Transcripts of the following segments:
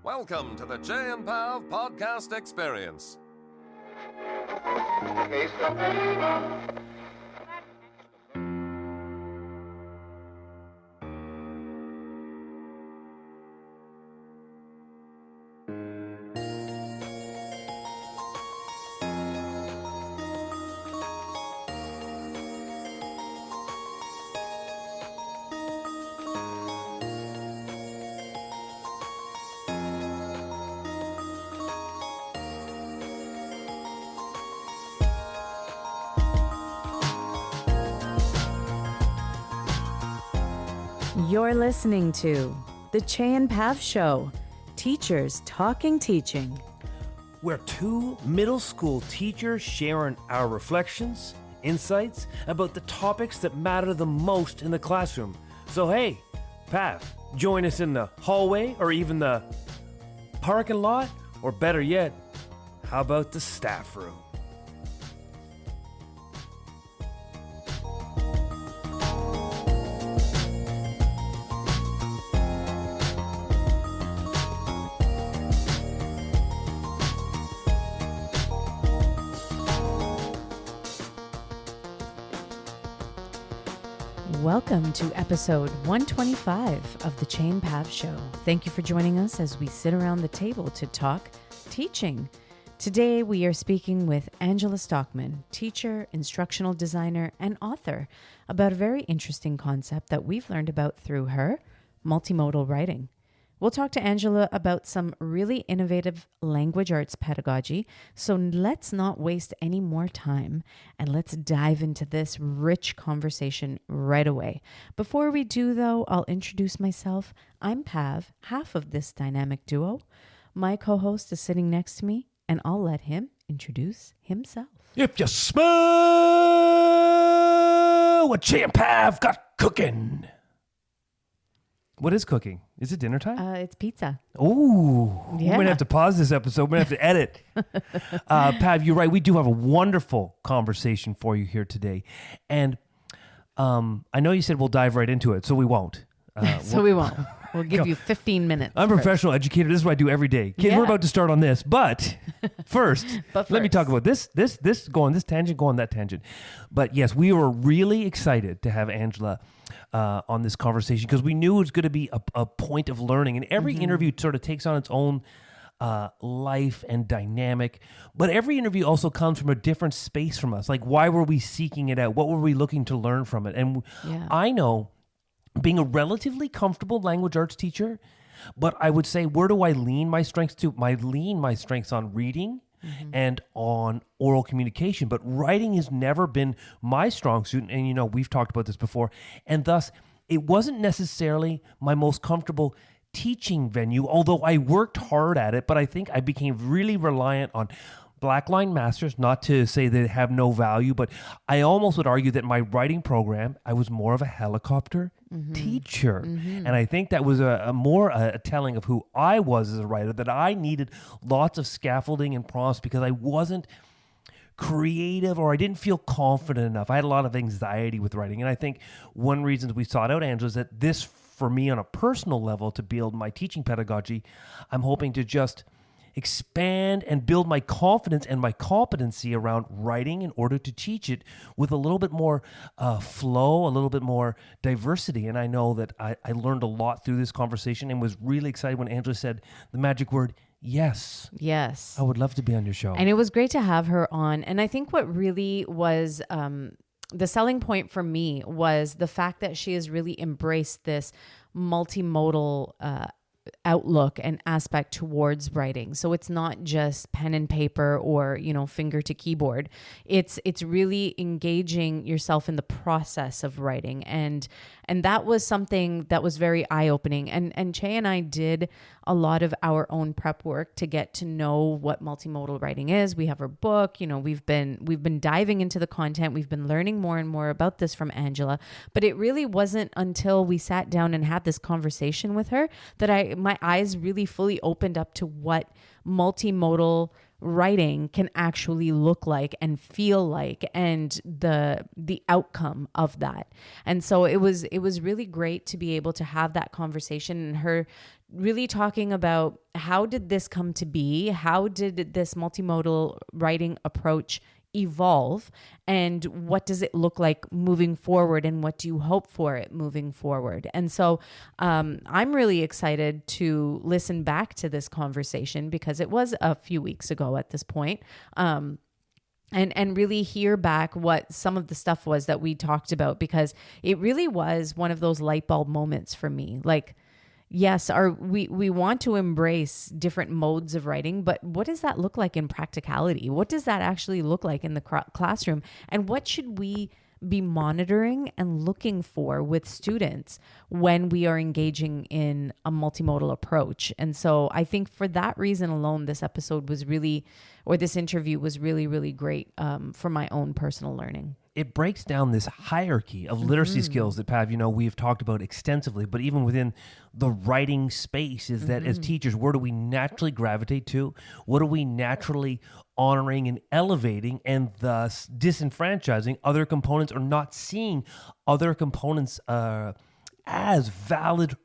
Welcome to the Chey and Pav podcast experience. You're listening to the Chey and Pav Show, teachers talking teaching. Where two middle school teachers sharing our reflections, insights about the topics that matter the most in the classroom. So hey, Pav, join us in the hallway or even the parking lot, or better yet, how about the staff room? Welcome to episode 125 of the Chey and Pav Show. Thank you for joining us as we sit around the table to talk teaching. Today we are speaking with Angela Stockman, teacher, instructional designer, and author, about a very interesting concept that we've learned about through her, multimodal writing. We'll talk to Angela about some really innovative language arts pedagogy, so let's not waste any more time and let's dive into this rich conversation right away. Before we do, though, I'll introduce myself. I'm Pav, half of this dynamic duo. My co-host is sitting next to me, and I'll let him introduce himself. If you smell what Chey and Pav got cooking. What is cooking? Is it dinner time? It's pizza. Ooh, Yeah. We're going to have to pause this episode. We're going to have to edit. Pav, you're right. We do have a wonderful conversation for you here today. And I know you said we'll dive right into it, so we won't. We won't. We'll give you 15 minutes. I'm a professional educator. This is what I do every day. Kids, Yeah. we're about to start on this. But first, let me talk about this, go on this tangent, go on that tangent. But yes, we were really excited to have Angela on this conversation because we knew it was going to be a point of learning. And every interview sort of takes on its own life and dynamic. But every interview also comes from a different space from us. Like, why were we seeking it out? What were we looking to learn from it? And I know, being a relatively comfortable language arts teacher, but I would say, where do I lean my strengths to? I lean my strengths on reading and on oral communication, but writing has never been my strong suit. And, you know, we've talked about this before. And thus, it wasn't necessarily my most comfortable teaching venue, although I worked hard at it. But I think I became really reliant on blackline masters, not to say they have no value, but I almost would argue that my writing program, I was more of a helicopter teacher. And I think that was a telling of who I was as a writer, that I needed lots of scaffolding and prompts because I wasn't creative or I didn't feel confident enough. I had a lot of anxiety with writing. And I think one reason we sought out Angela is that this, for me on a personal level, to build my teaching pedagogy, I'm hoping to just expand and build my confidence and my competency around writing in order to teach it with a little bit more flow, a little bit more diversity. And I know that I learned a lot through this conversation and was really excited when Angela said the magic word, yes. Yes. I would love to be on your show. And it was great to have her on. And I think what really was the selling point for me was the fact that she has really embraced this multimodal outlook and aspect towards writing. So it's not just pen and paper or, you know, finger to keyboard. It's really engaging yourself in the process of writing. And that was something that was very eye-opening. And Chey and I did a lot of our own prep work to get to know what multimodal writing is. We have our book, you know, we've been diving into the content. We've been learning more and more about this from Angela, but it really wasn't until we sat down and had this conversation with her that my eyes really fully opened up to what multimodal writing can actually look like and feel like, and the outcome of that. And so it was really great to be able to have that conversation, and her really talking about how did this come to be? How did this multimodal writing approach evolve, and what does it look like moving forward, and what do you hope for it moving forward? And so I'm really excited to listen back to this conversation, because it was a few weeks ago at this point, and really hear back what some of the stuff was that we talked about, because it really was one of those light bulb moments for me. Like, yes, we want to embrace different modes of writing, but what does that look like in practicality? What does that actually look like in the classroom? And what should we be monitoring and looking for with students when we are engaging in a multimodal approach? And so I think for that reason alone, this episode was really, or this interview was really, really great for my own personal learning. It breaks down this hierarchy of literacy skills that, Pav, we've talked about extensively, but even within the writing space, is that as teachers, where do we naturally gravitate to? What are we naturally honoring and elevating, and thus disenfranchising other components, or not seeing other components as valid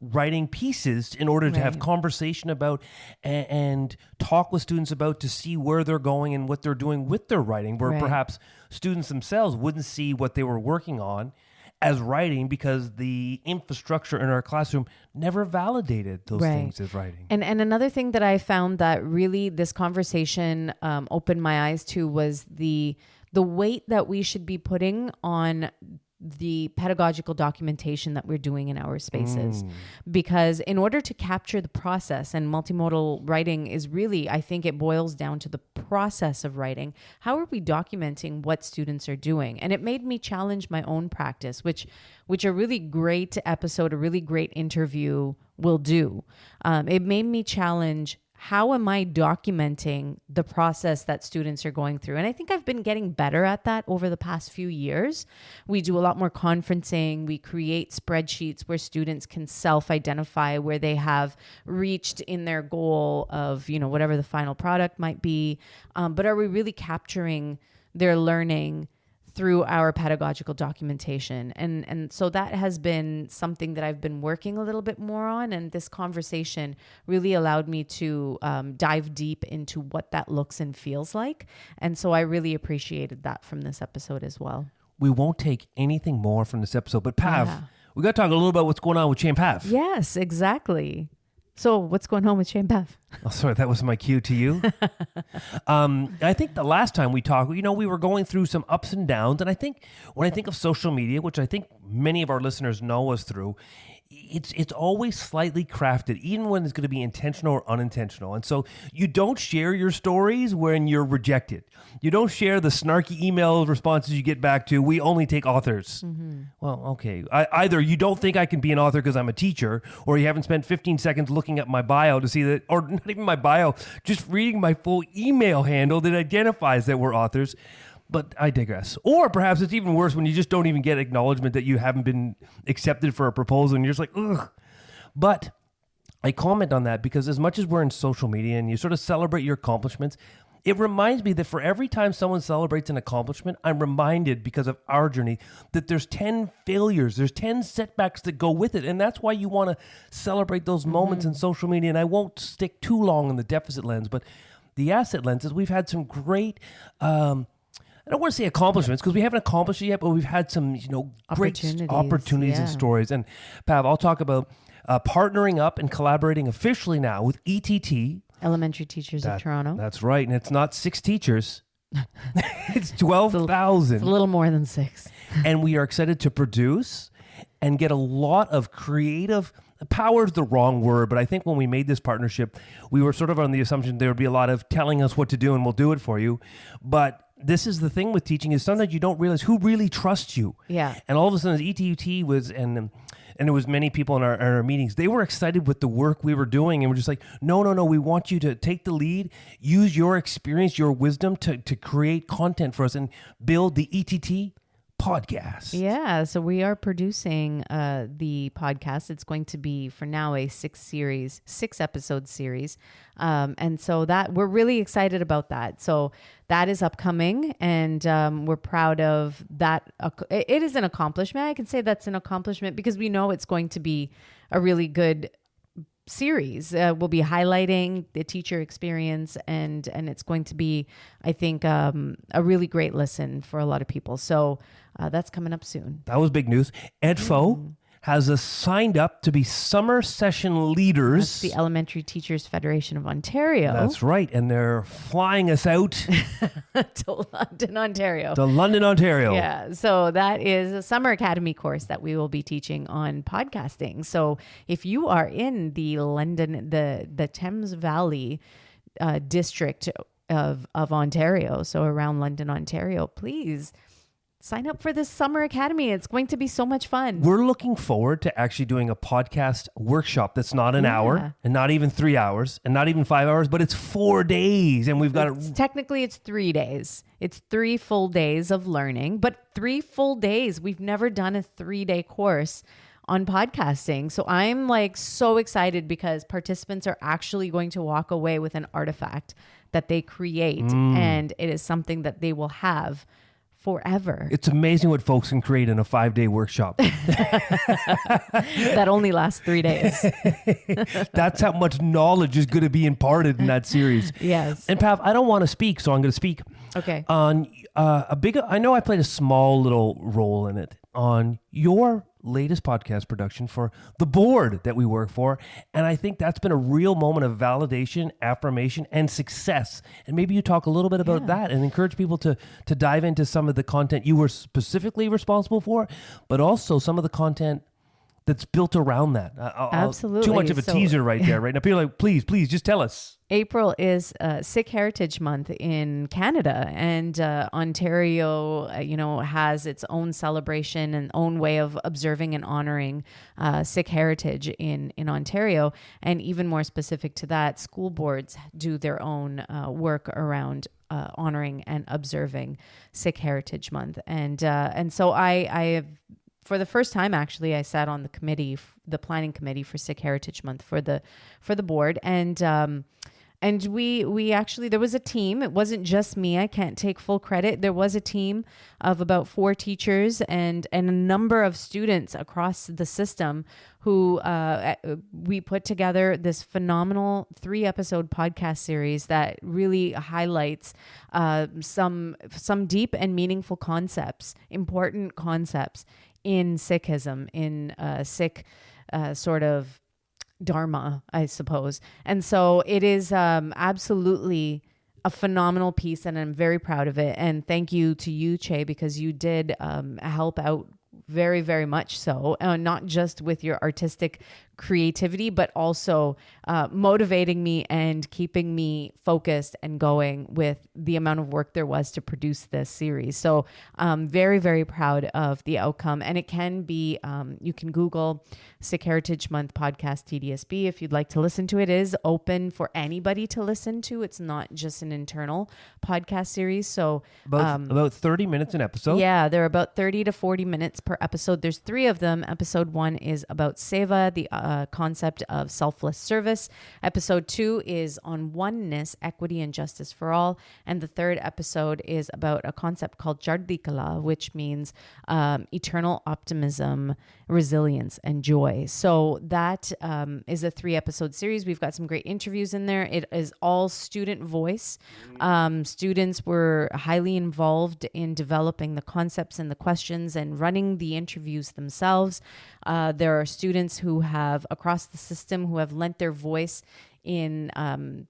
writing pieces in order to have conversation about and talk with students about, to see where they're going and what they're doing with their writing, where perhaps students themselves wouldn't see what they were working on as writing, because the infrastructure in our classroom never validated those things as writing. And another thing that I found that really this conversation opened my eyes to was the weight that we should be putting on the pedagogical documentation that we're doing in our spaces. Because in order to capture the process, and multimodal writing is really, I think it boils down to the process of writing. How are we documenting what students are doing? And it made me challenge my own practice, which a really great episode, a really great interview will do. It made me challenge, how am I documenting the process that students are going through? And I think I've been getting better at that over the past few years. We do a lot more conferencing. We create spreadsheets where students can self-identify where they have reached in their goal of, whatever the final product might be. But are we really capturing their learning through our pedagogical documentation? And so that has been something that I've been working a little bit more on. And this conversation really allowed me to dive deep into what that looks and feels like. And so I really appreciated that from this episode as well. We won't take anything more from this episode, but Pav, we got to talk a little about what's going on with Chey and Pav. Yes, exactly. So what's going on with Chey and Pav? Oh, sorry, that was my cue to you. I think the last time we talked, we were going through some ups and downs. And I think when I think of social media, which I think many of our listeners know us through, it's always slightly crafted, even when it's going to be intentional or unintentional. And so you don't share your stories when you're rejected. You don't share the snarky email responses you get back to, we only take authors. Well, okay. Either you don't think I can be an author because I'm a teacher, or you haven't spent 15 seconds looking at my bio to see that, or not even my bio, just reading my full email handle that identifies that we're authors. But I digress. Or perhaps it's even worse when you just don't even get acknowledgement that you haven't been accepted for a proposal, and you're just like, ugh. But I comment on that because as much as we're in social media and you sort of celebrate your accomplishments, it reminds me that for every time someone celebrates an accomplishment, I'm reminded, because of our journey, that there's 10 failures, there's 10 setbacks that go with it. And that's why you want to celebrate those moments in social media. And I won't stick too long in the deficit lens, but the asset lens is we've had some great... I don't want to say accomplishments because we haven't accomplished it yet, but we've had some, great opportunities and stories. And Pav, I'll talk about partnering up and collaborating officially now with ETT. Elementary Teachers of Toronto. That's right. And it's not 6 teachers. It's 12,000. It's a little more than 6. And we are excited to produce and get a lot of creative... Power is the wrong word, but I think when we made this partnership, we were sort of on the assumption there would be a lot of telling us what to do and we'll do it for you. But this is the thing with teaching, is sometimes you don't realize who really trusts you. Yeah. And all of a sudden, ETUT was, and there was many people in our meetings, they were excited with the work we were doing, and we're just like, no, we want you to take the lead, use your experience, your wisdom to create content for us and build the ETT podcast. Yeah, so we are producing the podcast. It's going to be, for now, a 6-episode series. And so that we're really excited about that. So that is upcoming, and we're proud of that. It is an accomplishment. I can say that's an accomplishment because we know it's going to be a really good series. We'll be highlighting the teacher experience, and it's going to be, I think, a really great listen for a lot of people. So that's coming up soon. That was big news. EDFO has us signed up to be summer session leaders. That's the Elementary Teachers Federation of Ontario. That's right. And they're flying us out to London, Ontario. To London, Ontario. Yeah. So that is a summer academy course that we will be teaching on podcasting. So if you are in the London, the Thames Valley district of Ontario, so around London, Ontario, please sign up for this summer academy. It's going to be so much fun. We're looking forward to actually doing a podcast workshop that's not an hour and not even 3 hours and not even 5 hours, but it's 4 days. And we've got Technically, it's 3 days. It's 3 full days of learning, but 3 full days. We've never done a 3-day course on podcasting. So I'm like so excited because participants are actually going to walk away with an artifact that they create. And it is something that they will have forever. It's amazing what folks can create in a 5-day workshop. That only lasts 3 days. That's how much knowledge is going to be imparted in that series. Yes. And Pav, I don't want to speak, so I'm going to speak. Okay. On I know I played a small little role in it on your latest podcast production for the board that we work for. And I think that's been a real moment of validation, affirmation, and success. And maybe you talk a little bit about that and encourage people to dive into some of the content you were specifically responsible for, but also some of the content that's built around that. Absolutely. Too much of a teaser right there, right? Now people are like, please, just tell us. April is Sikh Heritage Month in Canada, and Ontario, has its own celebration and own way of observing and honoring Sikh heritage in Ontario. And even more specific to that, school boards do their own work around honoring and observing Sikh Heritage Month. And so I have, for the first time, actually, I sat on the committee, the planning committee for Sikh Heritage Month for the board, and we actually, there was a team. It wasn't just me. I can't take full credit. There was a team of about 4 teachers and a number of students across the system who we put together this phenomenal 3-episode podcast series that really highlights some deep and meaningful concepts, important concepts in Sikhism, in Sikh sort of Dharma, I suppose. And so it is absolutely a phenomenal piece, and I'm very proud of it. And thank you to you, Chey, because you did help out very, very much so, not just with your artistic creativity, but also motivating me and keeping me focused and going with the amount of work there was to produce this series. So very, very proud of the outcome. And it can be, you can Google Sikh Heritage Month podcast TDSB if you'd like to listen to it. It is open for anybody to listen to. It's not just an internal podcast series. So about 30 minutes an episode. Yeah, they're about 30 to 40 minutes per episode. There's 3 of them. Episode 1 is about seva, the concept of selfless service. Episode 2 is on oneness, equity, and justice for all. And the 3rd episode is about a concept called Chardi Kala, which means eternal optimism, resilience, and joy. So that is a 3-episode series. We've got some great interviews in there. It is all student voice. Students were highly involved in developing the concepts and the questions and running the interviews themselves. There are students who have, across the system, who have lent their voice in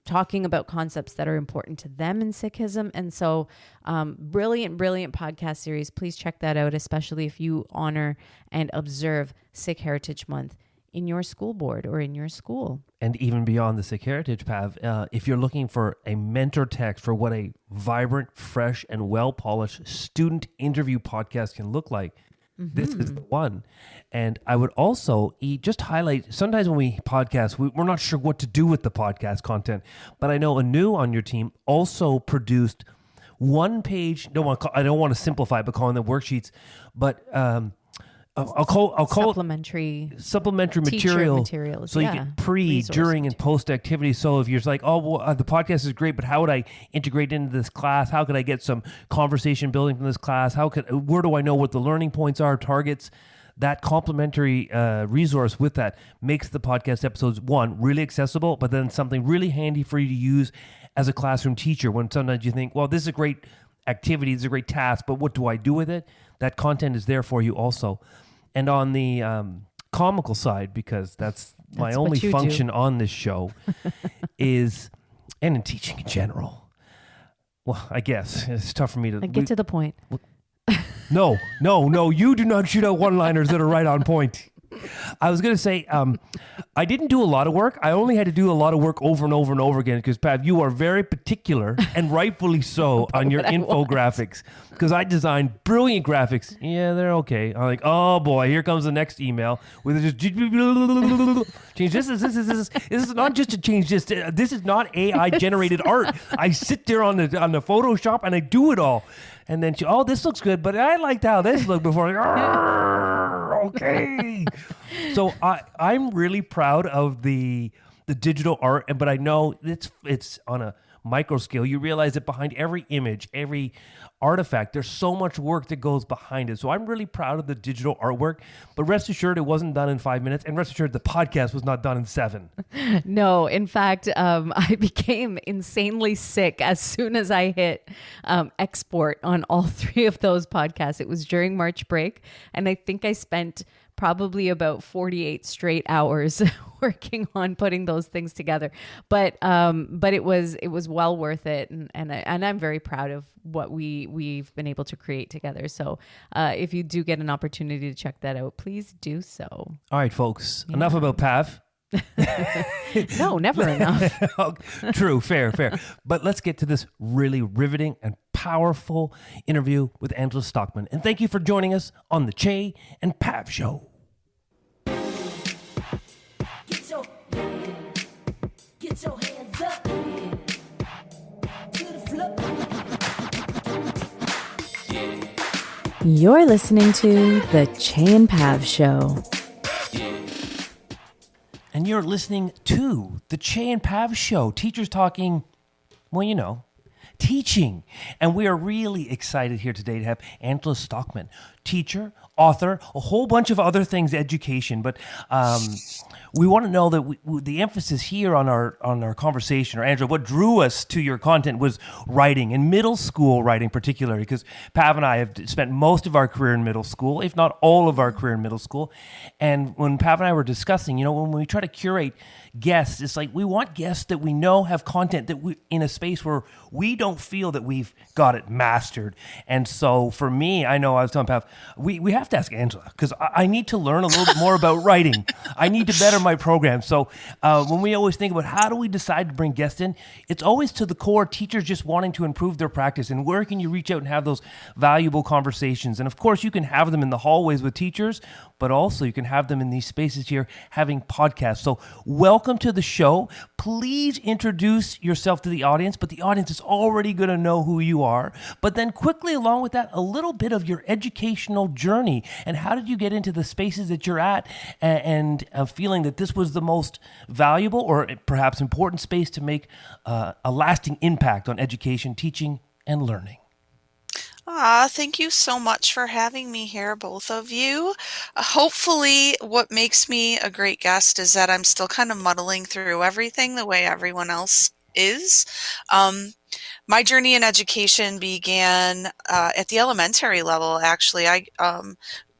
talking about concepts that are important to them in Sikhism. And so brilliant podcast series. Please check that out, especially if you honor and observe Sikh Heritage Month in your school board or in your school. And even beyond the Sikh Heritage Pav, if you're looking for a mentor text for what a vibrant, fresh, and well-polished student interview podcast can look like, this is the one. And I would also just highlight, sometimes when we podcast, we're not sure what to do with the podcast content, but I know Anu on your team also produced one page. I don't want to simplify it, but calling them worksheets. But I'll call supplementary materials. So you get pre, during, and post activities. So if you're like, oh, well, the podcast is great, but how would I integrate into this class? How could I get some conversation building from this class? Where do I know what the learning points are, targets? That complementary resource with that makes the podcast episodes, one, really accessible, but then something really handy for you to use as a classroom teacher when sometimes you think, well, this is a great activity, this is a great task, but what do I do with it? That content is there for you also. And on the comical side, because that's my only function on this show, and in teaching in general, well, I guess it's tough for me to... Get to the point. No, you do not shoot out one-liners that are right on point. I was going to say, I didn't do a lot of work. I only had to do a lot of work over and over and over again because, Pav, you are very particular, and rightfully so, on your infographics. Because I designed brilliant graphics. Yeah, they're okay. I'm like, oh boy, here comes the next email with just change this. This is not just to change this. This is not AI generated art. I sit there on the Photoshop and I do it all. And then this looks good, but I liked how this looked before. Okay. So I'm really proud of the digital art, but I know it's on a micro scale. You realize that behind every image, every artifact, there's so much work that goes behind it. So I'm really proud of the digital artwork, but rest assured it wasn't done in 5 minutes, and rest assured the podcast was not done in 7. No, in fact, I became insanely sick as soon as I hit export on all 3 of those podcasts. It was during March break, and I think I spent probably about 48 straight hours working on putting those things together. But it was well worth it, and I'm very proud of what we've been able to create together. So if you do get an opportunity to check that out, please do so. All right, folks. Yeah. Enough about Pav. No, never enough. True, fair. But let's get to this really riveting and powerful interview with Angela Stockman. And thank you for joining us on the Chey and Pav Show. Get your hands up to the floor. You're listening to the Chey and Pav Show. And you're listening to the Chey and Pav Show. Teachers talking, well, teaching. And we are really excited here today to have Angela Stockman, teacher, author, a whole bunch of other things, education. But we want to know that the emphasis here on our conversation, or Angela, what drew us to your content was writing, and middle school writing particularly, because Pav and I have spent most of our career in middle school, if not all of our career in middle school. And when Pav and I were discussing, when we try to curate guests, it's like we want guests that we know have content that we in a space where we don't feel that we've got it mastered. And so for me, I know I was telling Pav, we have to ask Angela, because I need to learn a little bit more about writing. I need to better my program. So when we always think about how do we decide to bring guests in, it's always to the core, teachers just wanting to improve their practice. And where can you reach out and have those valuable conversations? And of course, you can have them in the hallways with teachers, but also you can have them in these spaces here having podcasts. So welcome to the show. Please introduce yourself to the audience, but the audience is already going to know who you are. But then quickly along with that, a little bit of your educational journey and how did you get into the spaces that you're at and feeling that this was the most valuable or perhaps important space to make a lasting impact on education, teaching, and learning. Thank you so much for having me here, both of you. Hopefully what makes me a great guest is that I'm still kind of muddling through everything the way everyone else is. My journey in education began at the elementary level, actually. I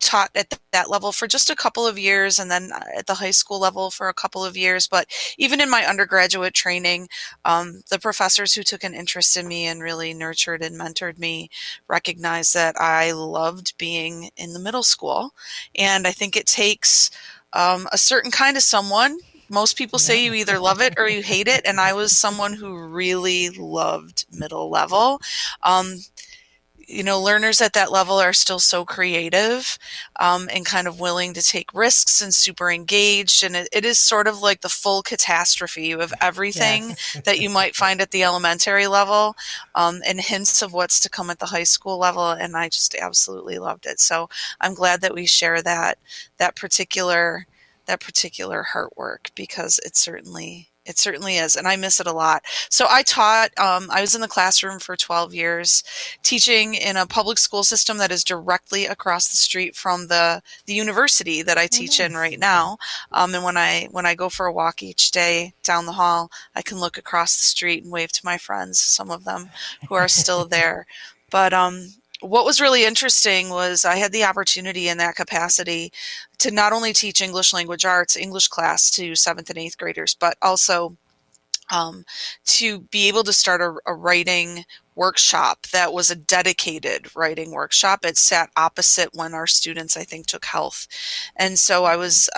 taught at that level for just a couple of years, and then at the high school level for a couple of years. But even in my undergraduate training, the professors who took an interest in me and really nurtured and mentored me recognized that I loved being in the middle school. And I think it takes a certain kind of someone. Most people say you either love it or you hate it, and I was someone who really loved middle level. learners at that level are still so creative and kind of willing to take risks and super engaged. And it is sort of like the full catastrophe of everything that you might find at the elementary level, and hints of what's to come at the high school level. And I just absolutely loved it. So I'm glad that we share that particular heart work, because it certainly is, and I miss it a lot. So I taught, I was in the classroom for 12 years, teaching in a public school system that is directly across the street from the university that I teach in right now. And when I go for a walk each day down the hall, I can look across the street and wave to my friends, some of them who are still there. But what was really interesting was I had the opportunity in that capacity to not only teach English language arts, English class to 7th and 8th graders, but also to be able to start a writing workshop that was a dedicated writing workshop. It sat opposite when our students, I think, took health. And so I was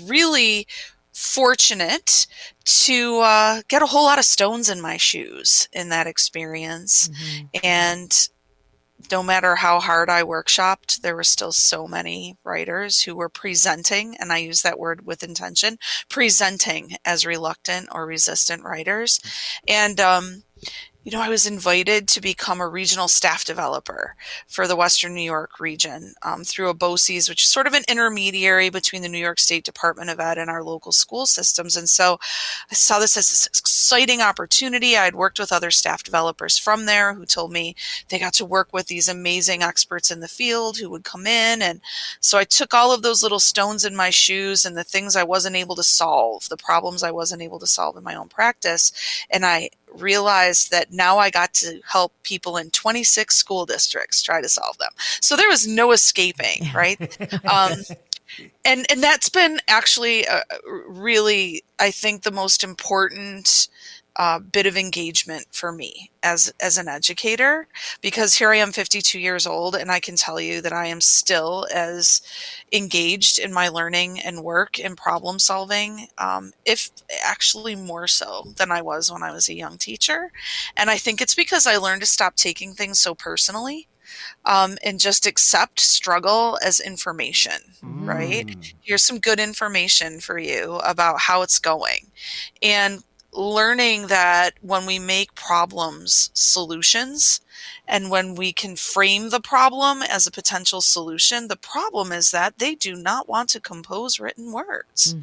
really fortunate to get a whole lot of stones in my shoes in that experience. And no matter how hard I workshopped, there were still so many writers who were presenting, and I use that word with intention, presenting as reluctant or resistant writers. And I was invited to become a regional staff developer for the Western New York region through a BOCES, which is sort of an intermediary between the New York State Department of Ed and our local school systems. And so I saw this as this exciting opportunity. I had worked with other staff developers from there who told me they got to work with these amazing experts in the field who would come in. And so I took all of those little stones in my shoes and the things I wasn't able to solve, the problems I wasn't able to solve in my own practice, and I realized that now I got to help people in 26 school districts try to solve them. So there was no escaping, right? And that's been actually really, I think, the most important bit of engagement for me as an educator, because here I am 52 years old, and I can tell you that I am still as engaged in my learning and work and problem solving, if actually more so than I was when I was a young teacher. And I think it's because I learned to stop taking things so personally. And just accept struggle as information, right? Here's some good information for you about how it's going. And learning that when we make problems solutions, and when we can frame the problem as a potential solution, the problem is that they do not want to compose written words.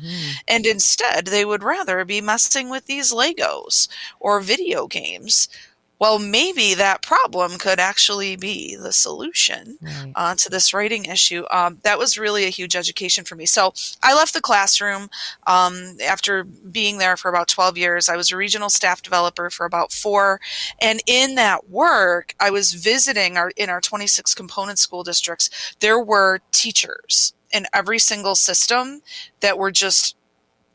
And instead, they would rather be messing with these Legos or video games. Well, maybe that problem could actually be the solution to this writing issue. That was really a huge education for me. So I left the classroom after being there for about 12 years. I was a regional staff developer for about 4. And in that work, I was visiting in our 26 component school districts. There were teachers in every single system that were just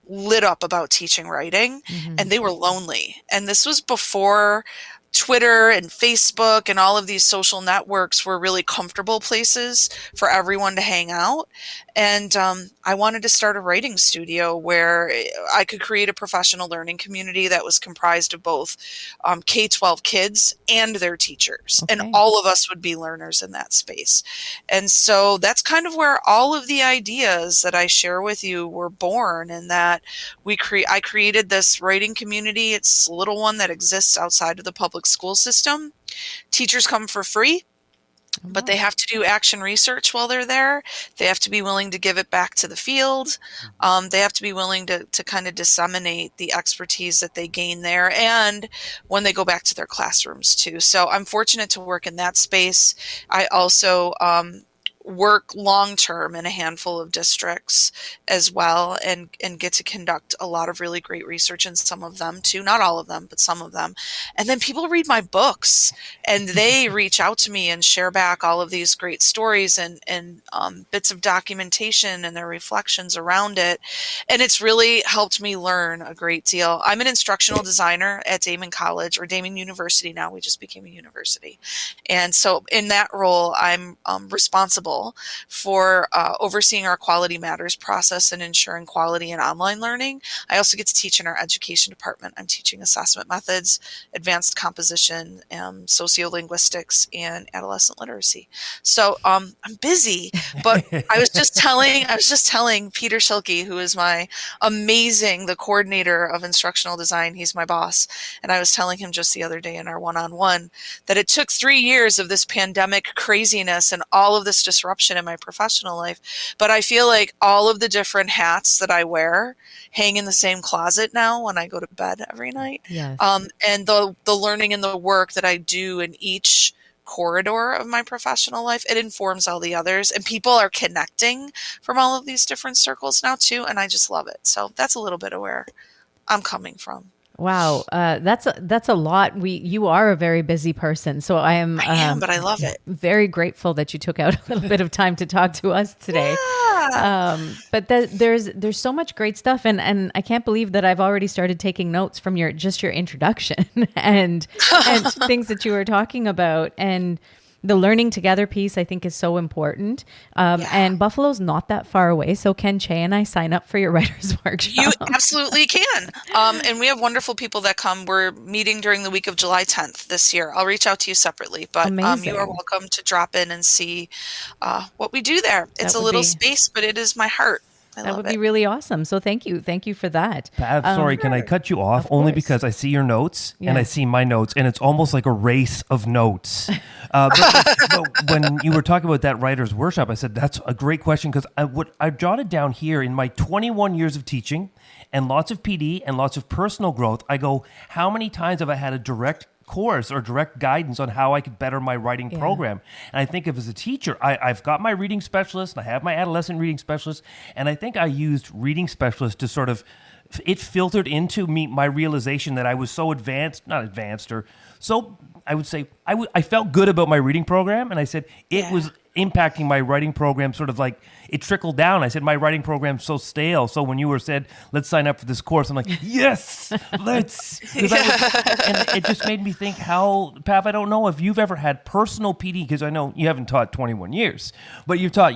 lit up about teaching writing, and they were lonely. And this was before Twitter and Facebook and all of these social networks were really comfortable places for everyone to hang out. And I wanted to start a writing studio where I could create a professional learning community that was comprised of both K-12 kids and their teachers. And all of us would be learners in that space. And so that's kind of where all of the ideas that I share with you were born, and that I created this writing community. It's a little one that exists outside of the public school system. Teachers come for free, but they have to do action research while they're there. They have to be willing to give it back to the field. They have to be willing to kind of disseminate the expertise that they gain there, and when they go back to their classrooms too. So I'm fortunate to work in that space. I also work long-term in a handful of districts as well, and get to conduct a lot of really great research in some of them too. Not all of them, but some of them. And then people read my books, and they reach out to me and share back all of these great stories and bits of documentation and their reflections around it. And it's really helped me learn a great deal. I'm an instructional designer at Damon College, or Damon University now. We just became a university. And so in that role, I'm responsible responsible for overseeing our Quality Matters process and ensuring quality in online learning. I also get to teach in our education department. I'm teaching assessment methods, advanced composition, sociolinguistics, and adolescent literacy. So I'm busy, but I was just telling Peter Schilke, who is my the coordinator of instructional design. He's my boss. And I was telling him just the other day in our one-on-one that it took 3 years of this pandemic craziness and all of this disruption in my professional life. But I feel like all of the different hats that I wear hang in the same closet now when I go to bed every night. Yes. And the learning and the work that I do in each corridor of my professional life, it informs all the others, and people are connecting from all of these different circles now too, and I just love it. So that's a little bit of where I'm coming from. Wow, that's a lot. You are a very busy person, so I am, but I love it. Very grateful that you took out a little bit of time to talk to us today. Yeah. But there's so much great stuff, and I can't believe that I've already started taking notes from your introduction and things that you were talking about. And the learning together piece, I think, is so important. And Buffalo's not that far away. So can Chey and I sign up for your writer's workshop? You absolutely can. And we have wonderful people that come. We're meeting during the week of July 10th this year. I'll reach out to you separately, but you are welcome to drop in and see what we do there. It's a little space, but it is my heart. That would be really awesome. So thank you. Thank you for that. Pav, sorry, can I cut you off? Only because I see your notes and I see my notes, and it's almost like a race of notes. But when you were talking about that writer's workshop, I said, that's a great question, because I jotted down here in my 21 years of teaching and lots of PD and lots of personal growth, I go, how many times have I had a direct course or direct guidance on how I could better my writing program? And I think as a teacher, I've got my reading specialist, and I have my adolescent reading specialist, and I think I used reading specialist to sort of, it filtered into me my realization that I was so I would say I felt good about my reading program, and I said it was impacting my writing program, sort of like it trickled down. I said, my writing program's so stale. So when you said, let's sign up for this course, I'm like, yes, let's. And it just made me think Pav, I don't know if you've ever had personal PD, because I know you haven't taught 21 years, but you've taught,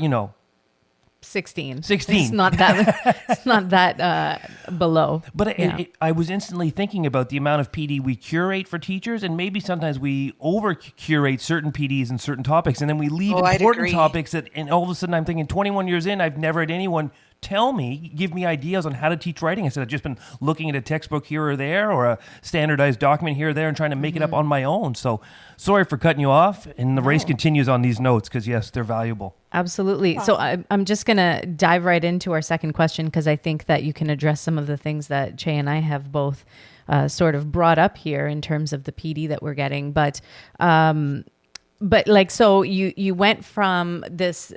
16. It's not that below. But I was instantly thinking about the amount of PD we curate for teachers, and maybe sometimes we over-curate certain PDs and certain topics, and then we leave important topics and all of a sudden I'm thinking 21 years in, I've never had anyone give me ideas on how to teach writing. I said, I've just been looking at a textbook here or there, or a standardized document here or there, and trying to make it up on my own. So sorry for cutting you off, and the race continues on these notes, because yes, they're valuable. Absolutely. Wow. So I'm just going to dive right into our second question, because I think that you can address some of the things that Chey and I have both sort of brought up here in terms of the PD that we're getting. But so you went from this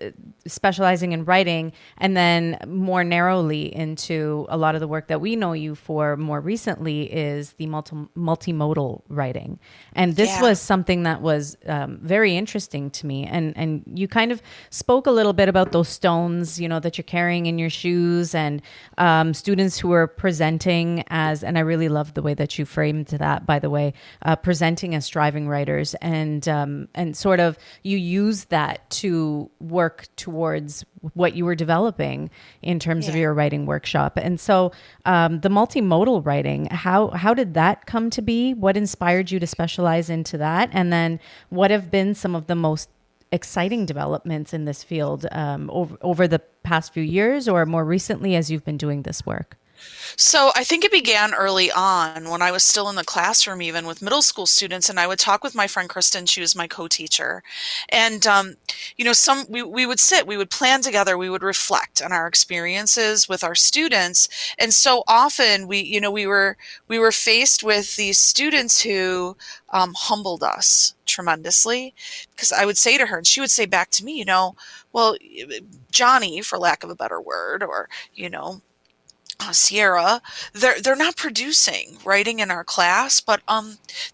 specializing in writing, and then more narrowly into a lot of the work that we know you for more recently is the multimodal writing. And this was something that was very interesting to me. And you kind of spoke a little bit about those stones, that you're carrying in your shoes, and students who are presenting as, and I really love the way that you framed that, by the way, presenting as striving writers, and sort of you use that to work towards what you were developing in terms of your writing workshop. And so the multimodal writing, how did that come to be? What inspired you to specialize into that? And then what have been some of the most exciting developments in this field over the past few years, or more recently as you've been doing this work? So I think it began early on when I was still in the classroom, even with middle school students, and I would talk with my friend Kristen. She was my co-teacher, and we would sit, we would plan together, we would reflect on our experiences with our students, and so often we were faced with these students who humbled us tremendously, because I would say to her, and she would say back to me, well, Johnny, for lack of a better word, or Sierra, they're not producing writing in our class, but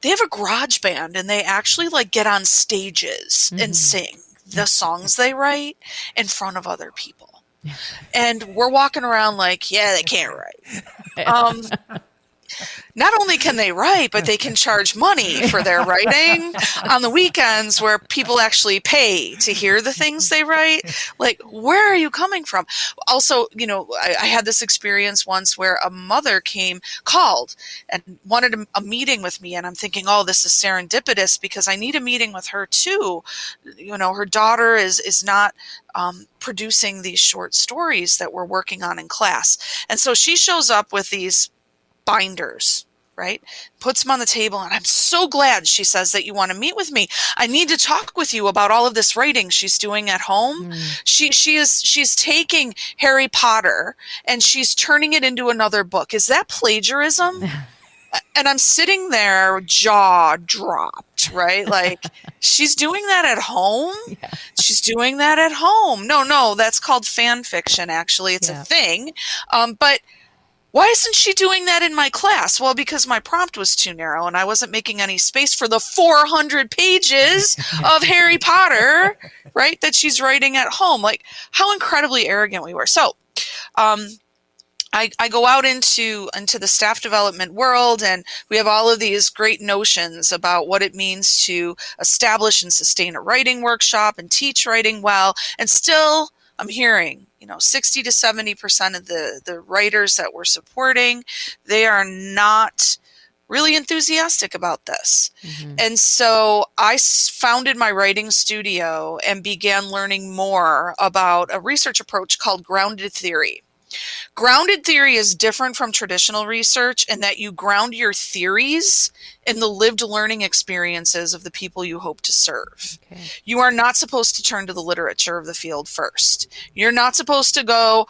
they have a garage band, and they actually get on stages and sing the songs they write in front of other people. And we're walking around like, they can't write. not only can they write, but they can charge money for their writing on the weekends where people actually pay to hear the things they write. Like, where are you coming from? Also, I had this experience once where a mother called and wanted a meeting with me. And I'm thinking, oh, this is serendipitous because I need a meeting with her too. Her daughter is not producing these short stories that we're working on in class. And so she shows up with these binders, right? Puts them on the table. And I'm so glad, she says, that you want to meet with me. I need to talk with you about all of this writing she's doing at home. She's taking Harry Potter and she's turning it into another book. Is that plagiarism? And I'm sitting there, jaw dropped, right? Like, she's doing that at home? Yeah. She's doing that at home. No, that's called fan fiction, actually. It's a thing. But why isn't she doing that in my class? Well, because my prompt was too narrow and I wasn't making any space for the 400 pages of Harry Potter, right, that she's writing at home. Like, how incredibly arrogant we were. So, I go out into the staff development world, and we have all of these great notions about what it means to establish and sustain a writing workshop and teach writing well. And still, I'm hearing, 60 to 70% of the writers that we're supporting, they are not really enthusiastic about this. Mm-hmm. And so I founded my writing studio and began learning more about a research approach called grounded theory. Grounded theory is different from traditional research in that you ground your theories in the lived learning experiences of the people you hope to serve. Okay. You are not supposed to turn to the literature of the field first. You're not supposed to go,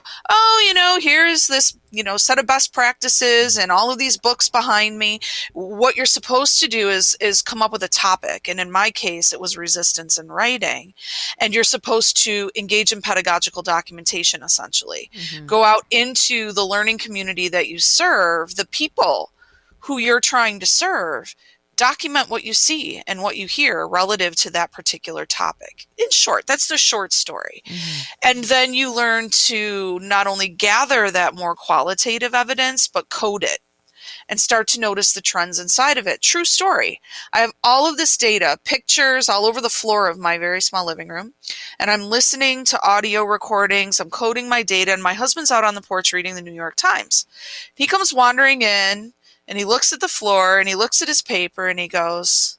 here's this, set of best practices and all of these books behind me. What you're supposed to do is come up with a topic. And in my case, it was resistance in writing. And you're supposed to engage in pedagogical documentation, essentially. Mm-hmm. Go out into the learning community that you serve, the people who you're trying to serve, document what you see and what you hear relative to that particular topic. In short, that's the short story. Mm-hmm. And then you learn to not only gather that more qualitative evidence, but code it and start to notice the trends inside of it. True story. I have all of this data, pictures all over the floor of my very small living room, and I'm listening to audio recordings. I'm coding my data, and my husband's out on the porch reading the New York Times. He comes wandering in, and he looks at the floor, and he looks at his paper, and he goes,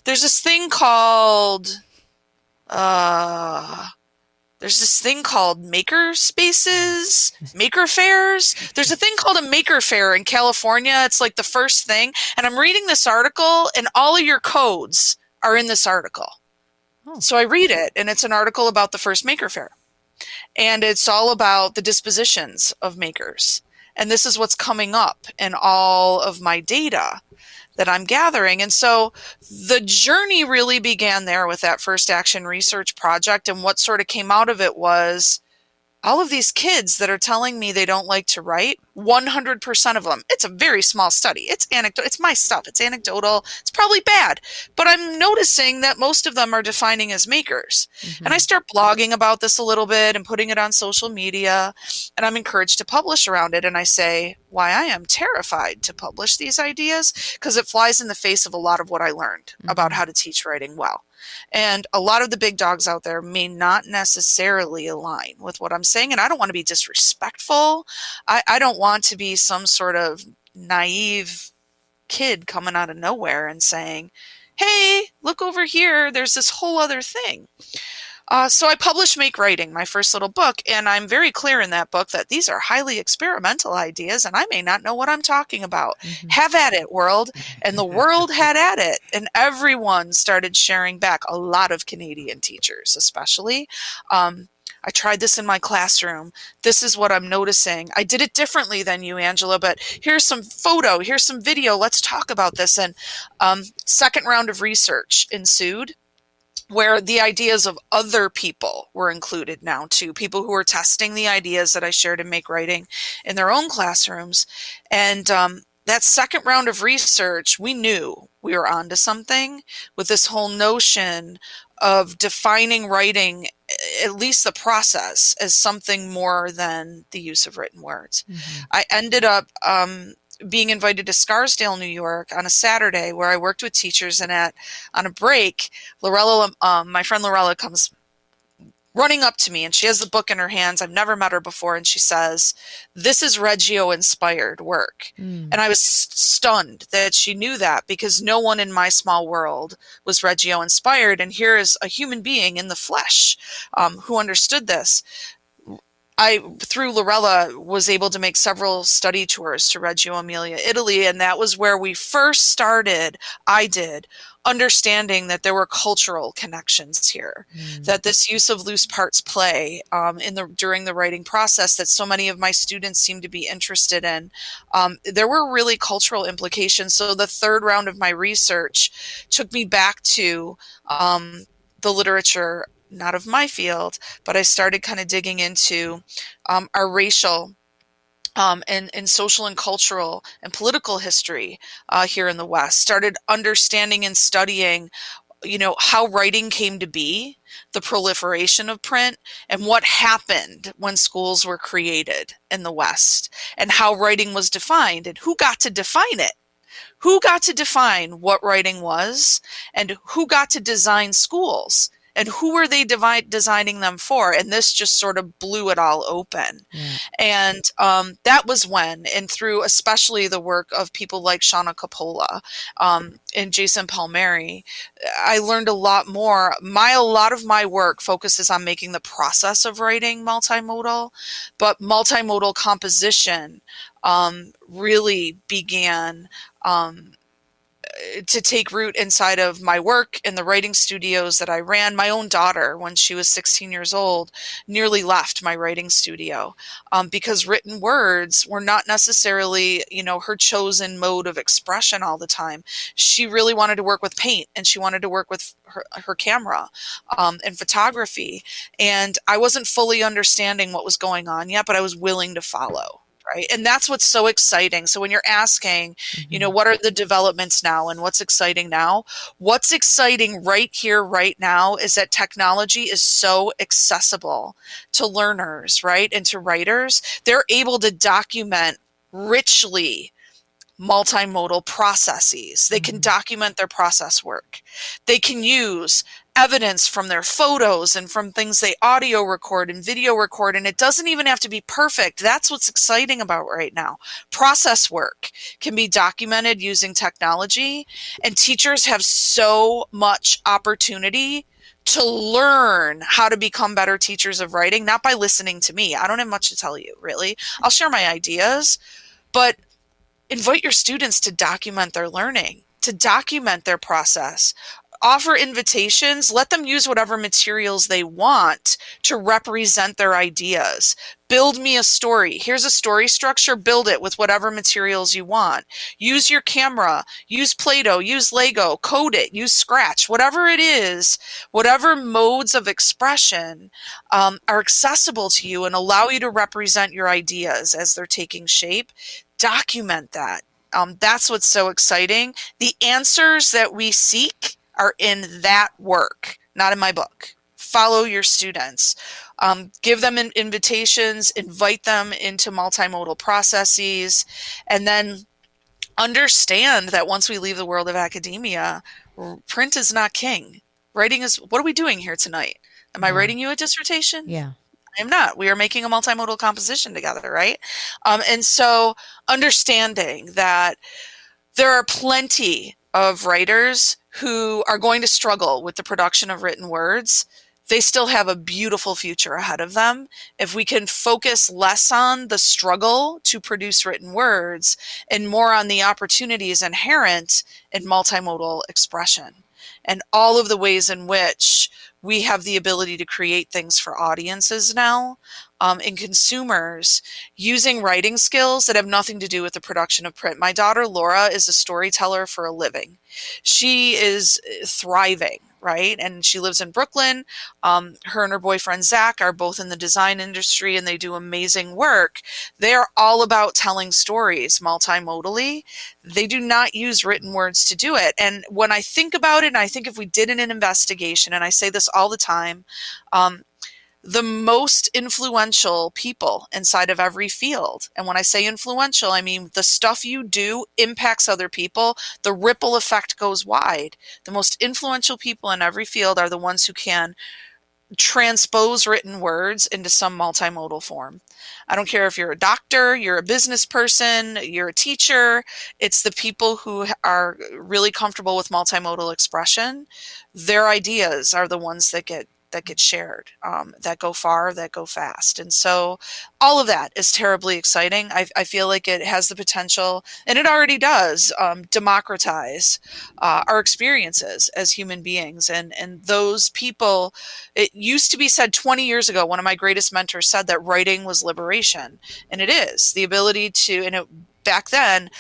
there's this thing called maker spaces, maker fairs. There's a thing called a maker fair in California. It's like the first thing. And I'm reading this article, and all of your codes are in this article. Oh. So I read it, and it's an article about the first maker fair. And it's all about the dispositions of makers. And this is what's coming up in all of my data that I'm gathering. And so the journey really began there with that first action research project. And what sort of came out of it was all of these kids that are telling me they don't like to write, 100% of them, it's a very small study. It's anecdotal. It's my stuff. It's anecdotal. It's probably bad. But I'm noticing that most of them are defining as makers. Mm-hmm. And I start blogging about this a little bit and putting it on social media. And I'm encouraged to publish around it. And I say why I am terrified to publish these ideas, because it flies in the face of a lot of what I learned about how to teach writing well. And a lot of the big dogs out there may not necessarily align with what I'm saying. And I don't want to be disrespectful. I don't want to be some sort of naive kid coming out of nowhere and saying, hey, look over here. There's this whole other thing. So I published Make Writing, my first little book, and I'm very clear in that book that these are highly experimental ideas, and I may not know what I'm talking about. Mm-hmm. Have at it, world. And the world had at it, and everyone started sharing back, a lot of Canadian teachers especially. I tried this in my classroom. This is what I'm noticing. I did it differently than you, Angela, but here's some photo, here's some video. Let's talk about this. And second round of research ensued, where the ideas of other people were included now too, people who were testing the ideas that I shared in Make Writing in their own classrooms. And that second round of research, we knew we were onto something with this whole notion of defining writing, at least the process, as something more than the use of written words. Mm-hmm. I ended up being invited to Scarsdale, New York on a Saturday where I worked with teachers, and on a break, Lorella, my friend Lorella comes running up to me, and she has the book in her hands. I've never met her before. And she says, "This is Reggio inspired work." And I was stunned that she knew that, because no one in my small world was Reggio inspired. And here is a human being in the flesh who understood this. Through Lorella, was able to make several study tours to Reggio Emilia, Italy. And that was where we first started, understanding that there were cultural connections here, that this use of loose parts play during the writing process that so many of my students seem to be interested in, there were really cultural implications. So the third round of my research took me back to the literature, not of my field, but I started kind of digging into our racial and social and cultural and political history here in the West. Started understanding and studying, how writing came to be, the proliferation of print, and what happened when schools were created in the West, and how writing was defined, and who got to define it. Who got to define what writing was, and who got to design schools, and who were they designing them for? And this just sort of blew it all open. And that was when, and through especially the work of people like Shauna Coppola and Jason Palmieri, I learned a lot more. A lot of my work focuses on making the process of writing multimodal, but multimodal composition really began to take root inside of my work in the writing studios that I ran. My own daughter, when she was 16 years old, nearly left my writing studio because written words were not necessarily, her chosen mode of expression all the time. She really wanted to work with paint, and she wanted to work with her camera and photography. And I wasn't fully understanding what was going on yet, but I was willing to follow. Right. And that's what's so exciting. So when you're asking, what are the developments now and what's exciting now? What's exciting right here, right now is that technology is so accessible to learners, right? And to writers. They're able to document richly multimodal processes. They can document their process work. They can use evidence from their photos and from things they audio record and video record, and it doesn't even have to be perfect. That's what's exciting about right now. Process work can be documented using technology, and teachers have so much opportunity to learn how to become better teachers of writing, not by listening to me. I don't have much to tell you, really. I'll share my ideas, but invite your students to document their learning, to document their process. Offer invitations, let them use whatever materials they want to represent their ideas. Build me a story. Here's a story structure, build it with whatever materials you want. Use your camera, use Play-Doh, use Lego, code it, use Scratch, whatever it is, whatever modes of expression are accessible to you and allow you to represent your ideas as they're taking shape. Document that. That's what's so exciting. The answers that we seek are in that work, not in my book. Follow your students. Give them invitations, invite them into multimodal processes, and then understand that once we leave the world of academia, print is not king. Writing is, what are we doing here tonight? Am I writing you a dissertation? Yeah. I am not. We are making a multimodal composition together, right? And so understanding that there are plenty of writers who are going to struggle with the production of written words. They still have a beautiful future ahead of them. If we can focus less on the struggle to produce written words and more on the opportunities inherent in multimodal expression and all of the ways in which we have the ability to create things for audiences now and consumers using writing skills that have nothing to do with the production of print. My daughter, Laura, is a storyteller for a living. She is thriving, right? And she lives in Brooklyn. Her and her boyfriend, Zach, are both in the design industry, and they do amazing work. They are all about telling stories multimodally. They do not use written words to do it. And when I think about it, and I think if we did an investigation, and I say this all the time, the most influential people inside of every field. And when I say influential, I mean the stuff you do impacts other people. The ripple effect goes wide. The most influential people in every field are the ones who can transpose written words into some multimodal form. I don't care if you're a doctor, you're a business person, you're a teacher. It's the people who are really comfortable with multimodal expression. Their ideas are the ones that get shared, that go far, that go fast. And so all of that is terribly exciting. I feel like it has the potential, and it already does, democratize our experiences as human beings. And those people, it used to be said 20 years ago, one of my greatest mentors said that writing was liberation. And it is. The ability to, back then,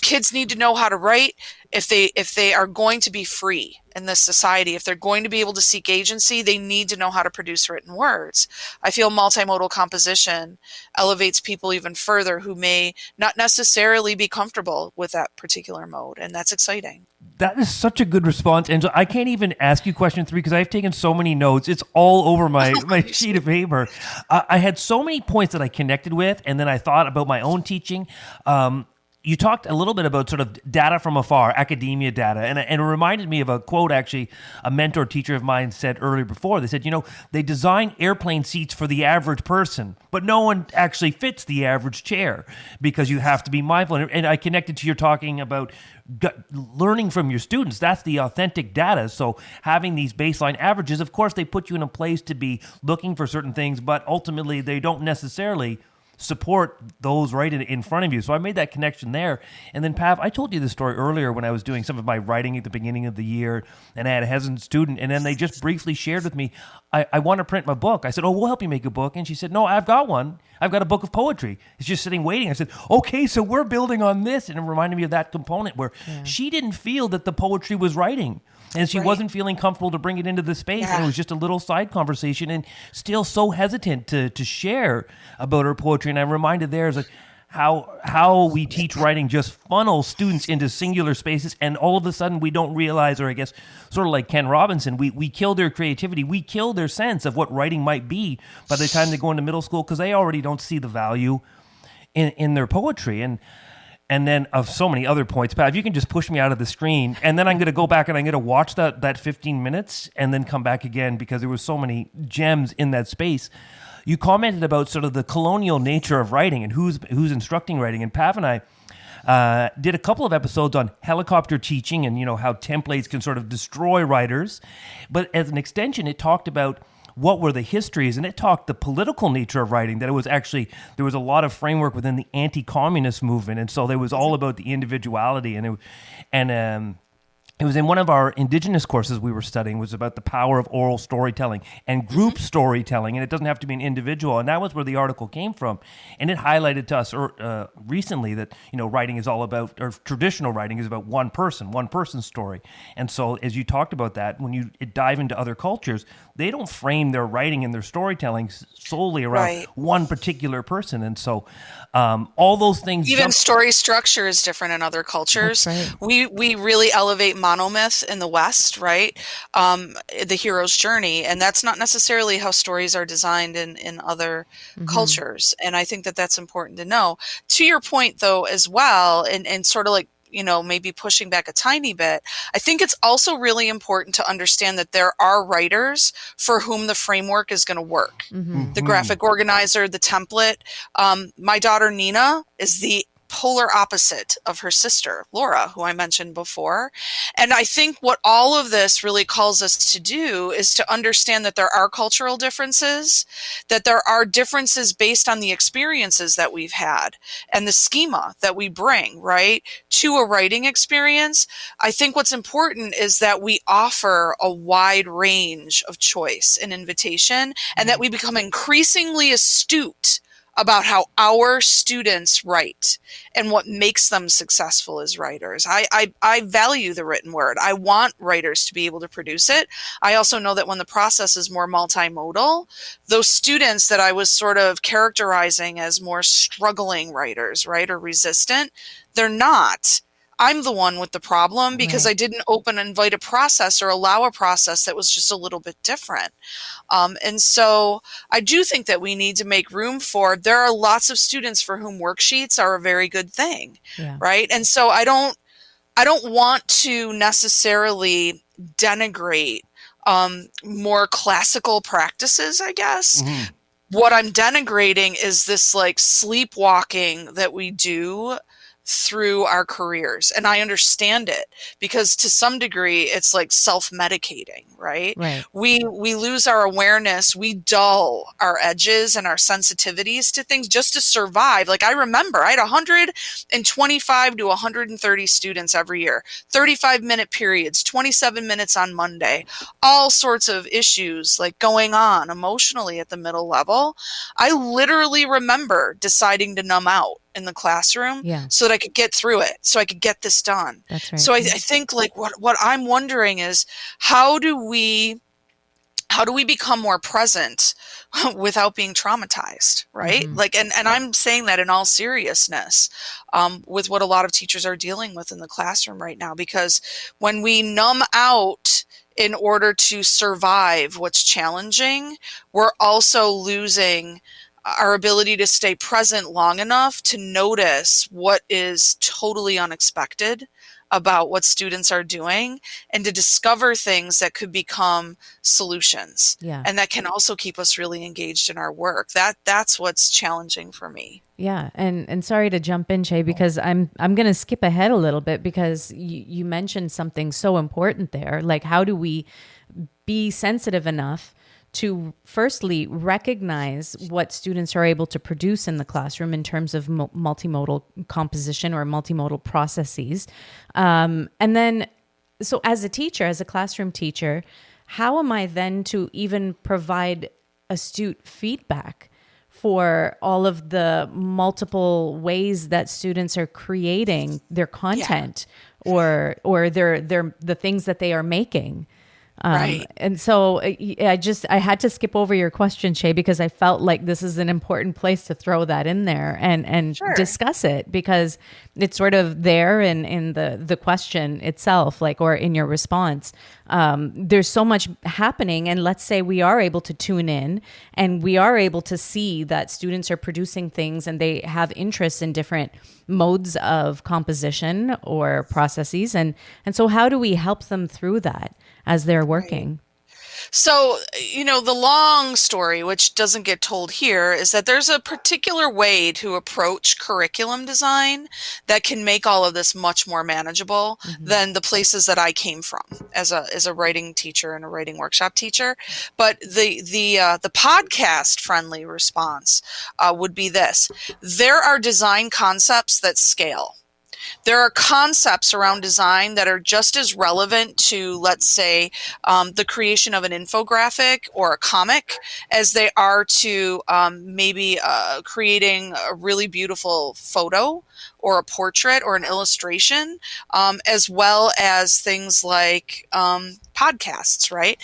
kids need to know how to write if they are going to be free in this society. If they're going to be able to seek agency, they need to know how to produce written words. I feel multimodal composition elevates people even further who may not necessarily be comfortable with that particular mode, and that's exciting. That is such a good response, Angela. I can't even ask you question 3 because I've taken so many notes. It's all over my sheet of paper. I had so many points that I connected with, and then I thought about my own teaching. You talked a little bit about sort of data from afar, academia data, and it reminded me of a quote, actually, a mentor teacher of mine said earlier before. They said, they design airplane seats for the average person, but no one actually fits the average chair because you have to be mindful. And I connected to your talking about learning from your students. That's the authentic data. So having these baseline averages, of course, they put you in a place to be looking for certain things, but ultimately they don't necessarily support those right in front of you. So I made that connection there. And then, Pav, I told you the story earlier when I was doing some of my writing at the beginning of the year, and I had a hesitant student, and then they just briefly shared with me, I want to print my book. I said, we'll help you make a book. And she said, no, I've got one. I've got a book of poetry. It's just sitting waiting. I said, okay, so we're building on this. And it reminded me of that component where she didn't feel that the poetry was writing. And she wasn't feeling comfortable to bring it into the space. And it was just a little side conversation and still so hesitant to share about her poetry. And I'm reminded there is like how we teach writing just funnels students into singular spaces. And all of a sudden we don't realize, or I guess sort of like Ken Robinson, we kill their creativity. We kill their sense of what writing might be by the time they go into middle school because they already don't see the value in their poetry. And then of so many other points, Pat, if you can just push me out of the screen, and then I'm going to go back and I'm going to watch that 15 minutes and then come back again because there were so many gems in that space. You commented about sort of the colonial nature of writing and who's instructing writing. And Pav and I did a couple of episodes on helicopter teaching and, how templates can sort of destroy writers. But as an extension, it talked about what were the histories, and it talked the political nature of writing, that it was actually, there was a lot of framework within the anti-communist movement, and so there was all about the individuality, and it was in one of our indigenous courses we were studying, was about the power of oral storytelling and group storytelling, and it doesn't have to be an individual, and that was where the article came from. And it highlighted to us recently that, writing is all about, or traditional writing is about one person's story. And so as you talked about that, when you dive into other cultures, they don't frame their writing and their storytelling solely around one particular person. And so all those things... Even story structure is different in other cultures. That's right. We really elevate monomyth in the West, right? The hero's journey. And that's not necessarily how stories are designed in other cultures. And I think that that's important to know. To your point, though, as well, and sort of like, maybe pushing back a tiny bit, I think it's also really important to understand that there are writers for whom the framework is going to work. The graphic organizer, the template. My daughter, Nina, is the polar opposite of her sister, Laura, who I mentioned before. And I think what all of this really calls us to do is to understand that there are cultural differences, that there are differences based on the experiences that we've had and the schema that we bring, right, to a writing experience. I think what's important is that we offer a wide range of choice and invitation, and that we become increasingly astute about how our students write and what makes them successful as writers. I value the written word. I want writers to be able to produce it. I also know that when the process is more multimodal, those students that I was sort of characterizing as more struggling writers, right, or resistant, they're not. I'm the one with the problem because I didn't invite a process or allow a process that was just a little bit different. And so I do think that we need to make room for, there are lots of students for whom worksheets are a very good thing, right? And so I don't want to necessarily denigrate more classical practices, I guess. What I'm denigrating is this like sleepwalking that we do through our careers. And I understand it because to some degree it's like self-medicating, right? We lose our awareness, we dull our edges and our sensitivities to things just to survive. Like I remember I had 125 to 130 students every year, 35-minute periods, 27 minutes on Monday, all sorts of issues like going on emotionally at the middle level. I literally remember deciding to numb out in the classroom so that I could get through it, so I could get this done. That's right. So I think like what I'm wondering is how do we become more present without being traumatized, right? Like, and I'm saying that in all seriousness, with what a lot of teachers are dealing with in the classroom right now, because when we numb out in order to survive what's challenging, we're also losing our ability to stay present long enough to notice what is totally unexpected about what students are doing and to discover things that could become solutions. And that can also keep us really engaged in our work. That's what's challenging for me. Yeah. And sorry to jump in, Chey, because I'm going to skip ahead a little bit because you mentioned something so important there. Like, how do we be sensitive enough to firstly recognize what students are able to produce in the classroom in terms of multimodal composition or multimodal processes. And then, so as a teacher, as a classroom teacher, how am I then to even provide astute feedback for all of the multiple ways that students are creating their content or the things that they are making? And so I had to skip over your question, Chey, because I felt like this is an important place to throw that in there and discuss it, because it's sort of there in the question itself, like, or in your response. There's so much happening, and let's say we are able to tune in and we are able to see that students are producing things and they have interests in different modes of composition or processes. And so how do we help them through that as they're working? So, the long story, which doesn't get told here, is that there's a particular way to approach curriculum design that can make all of this much more manageable than the places that I came from as a writing teacher and a writing workshop teacher. But the podcast friendly response would be this: there are design concepts that scale. There are concepts around design that are just as relevant to, let's say, the creation of an infographic or a comic as they are to maybe creating a really beautiful photo or a portrait or an illustration, as well as things like podcasts, right?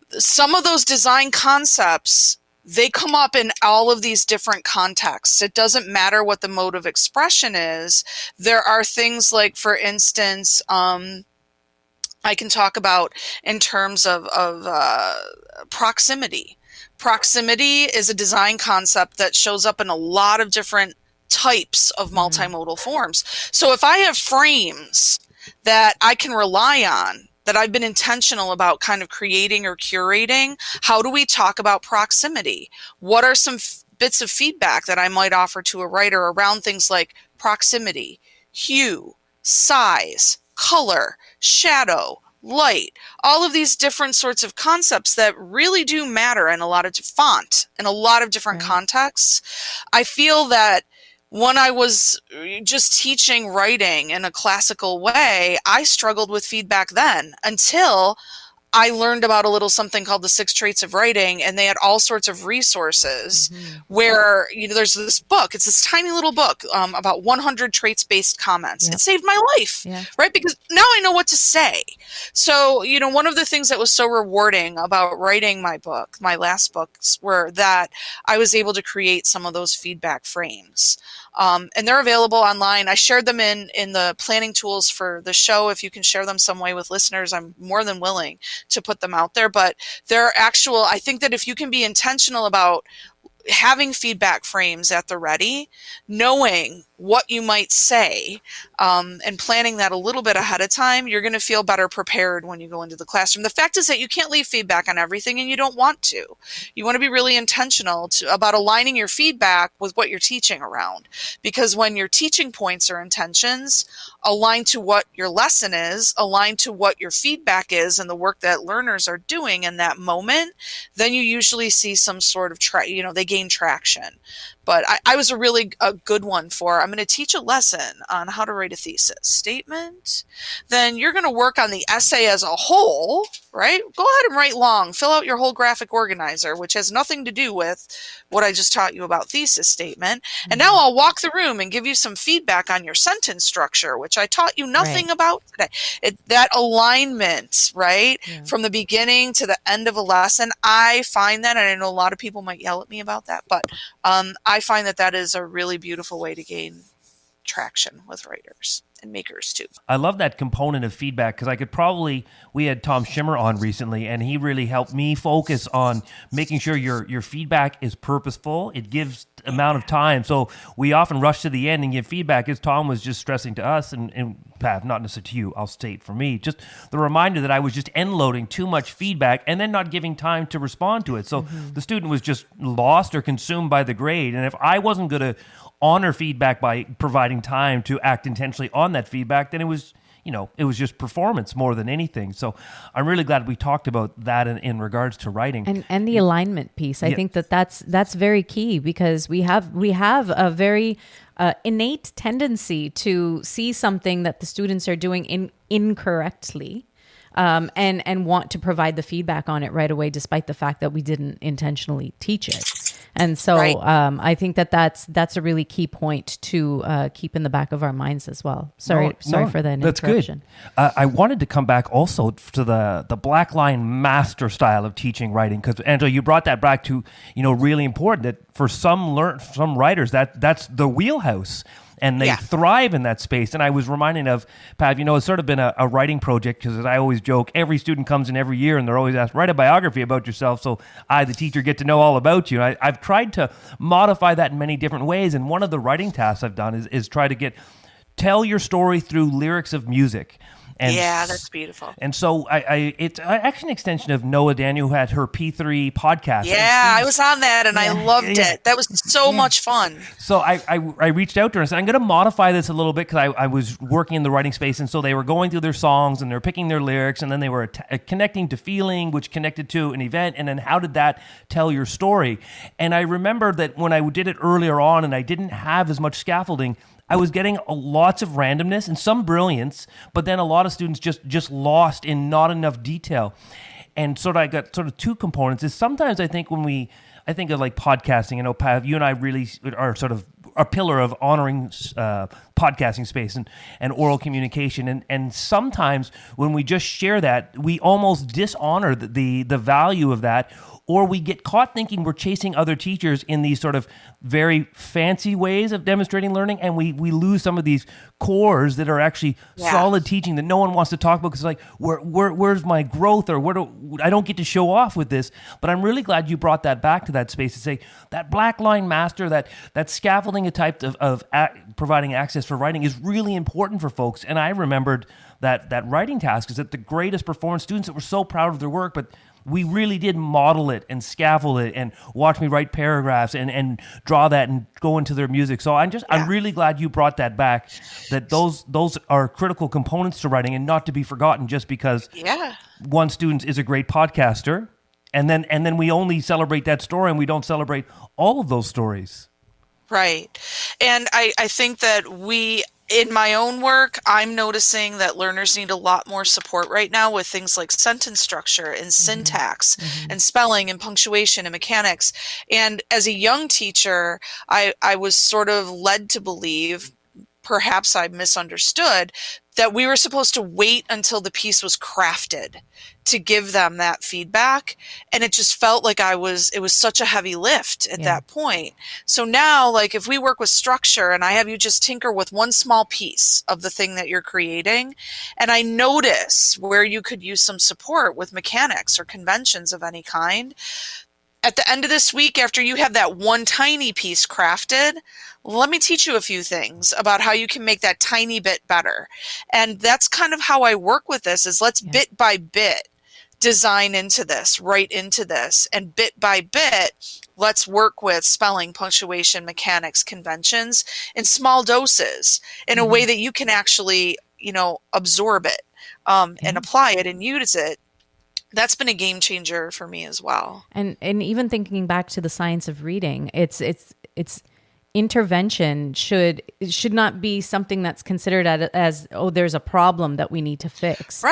Some of those design concepts, they come up in all of these different contexts. It doesn't matter what the mode of expression is. There are things like, for instance, I can talk about in terms of proximity. Proximity is a design concept that shows up in a lot of different types of multimodal forms. So if I have frames that I can rely on, that I've been intentional about kind of creating or curating, how do we talk about proximity? What are some bits of feedback that I might offer to a writer around things like proximity, hue, size, color, shadow, light, all of these different sorts of concepts that really do matter in a lot of font, in a lot of different contexts. I feel that when I was just teaching writing in a classical way, I struggled with feedback then until I learned about a little something called the 6 Traits of Writing, and they had all sorts of resources where, there's this book. It's this tiny little book about 100 traits-based comments. It saved my life, right? Because now I know what to say. So, one of the things that was so rewarding about writing my book, my last books, were that I was able to create some of those feedback frames. And they're available online. I shared them in the planning tools for the show. If you can share them some way with listeners, I'm more than willing to put them out there. But they're I think that if you can be intentional about having feedback frames at the ready, knowing what you might say, and planning that a little bit ahead of time, you're going to feel better prepared when you go into the classroom. The fact is that you can't leave feedback on everything, and you don't want to. You want to be really intentional about aligning your feedback with what you're teaching around, because when your teaching points or intentions align to what your lesson is, align to what your feedback is and the work that learners are doing in that moment, then you usually see some sort of they gain traction. But I was a good one for, I'm going to teach a lesson on how to write a thesis statement. Then you're going to work on the essay as a whole, right? Go ahead and write long. Fill out your whole graphic organizer, which has nothing to do with what I just taught you about thesis statement. And now I'll walk the room and give you some feedback on your sentence structure, which I taught you nothing about today. That alignment, right? Yeah. From the beginning to the end of a lesson, I find that, and I know a lot of people might yell at me about that, but I find that is a really beautiful way to gain traction with writers and makers too. I love that component of feedback, because we had Tom Schimmer on recently, and he really helped me focus on making sure your feedback is purposeful. It gives amount of time. So we often rush to the end and give feedback, as Tom was just stressing to us, and Pav, not necessarily to you, I'll state for me, just the reminder that I was just end loading too much feedback and then not giving time to respond to it. So the student was just lost or consumed by the grade. And if I wasn't going to honor feedback by providing time to act intentionally on that feedback, then it was just performance more than anything. So I'm really glad we talked about that in regards to writing and the alignment piece. I think that's very key, because we have a very innate tendency to see something that the students are doing incorrectly. And want to provide the feedback on it right away, despite the fact that we didn't intentionally teach it. And so I think that's a really key point to keep in the back of our minds as well. Sorry for that interruption. That's good. I wanted to come back also to the black line master style of teaching writing, because Angela, you brought that back to really important, that for some writers that's the wheelhouse. And they thrive in that space. And I was reminded of, Pav, it's sort of been a writing project, because as I always joke, every student comes in every year and they're always asked, write a biography about yourself, so I, the teacher, get to know all about you. And I've tried to modify that in many different ways. And one of the writing tasks I've done is try to tell your story through lyrics of music. And that's beautiful. And so it's actually an extension of Noah Daniel, who had her P3 podcast. Yeah, I was on that, and I loved it. That was so much fun. So I reached out to her and said, I'm going to modify this a little bit, because I was working in the writing space, and so they were going through their songs, and they were picking their lyrics, and then they were connecting to feeling, which connected to an event, and then how did that tell your story? And I remember that when I did it earlier on, and I didn't have as much scaffolding, I was getting lots of randomness and some brilliance, but then a lot of students just lost in not enough detail. And I got two components. Is sometimes I think I think of like podcasting, Pav, you and I really are sort of a pillar of honoring podcasting space and oral communication. And sometimes when we just share that, we almost dishonor the value of that, or we get caught thinking we're chasing other teachers in these sort of very fancy ways of demonstrating learning, and we lose some of these cores that are actually solid teaching that no one wants to talk about, because like, where's my growth, or I don't get to show off with this. But I'm really glad you brought that back to that space to say that black line master, that scaffolding a type of providing access for writing is really important for folks. And I remembered that writing task is that the greatest performance students that were so proud of their work, but we really did model it and scaffold it and watch me write paragraphs and draw that and go into their music. So I'm really glad you brought that back, that those are critical components to writing and not to be forgotten just because one student is a great podcaster and then we only celebrate that story and we don't celebrate all of those stories. Right. And I think that in my own work, I'm noticing that learners need a lot more support right now with things like sentence structure and syntax and spelling and punctuation and mechanics. And as a young teacher, I was sort of led to believe, perhaps I misunderstood, that we were supposed to wait until the piece was crafted to give them that feedback. And it just felt like it was such a heavy lift at that point. So now, like, if we work with structure and I have you just tinker with one small piece of the thing that you're creating, and I notice where you could use some support with mechanics or conventions of any kind, at the end of this week, after you have that one tiny piece crafted, let me teach you a few things about how you can make that tiny bit better. And that's kind of how I work with this, is let's bit by bit design into this, write into this, and bit by bit, let's work with spelling, punctuation, mechanics, conventions in small doses in a way that you can actually, absorb it and apply it and use it. That's been a game changer for me as well. And even thinking back to the science of reading, it's intervention should not be something that's considered as there's a problem that we need to fix.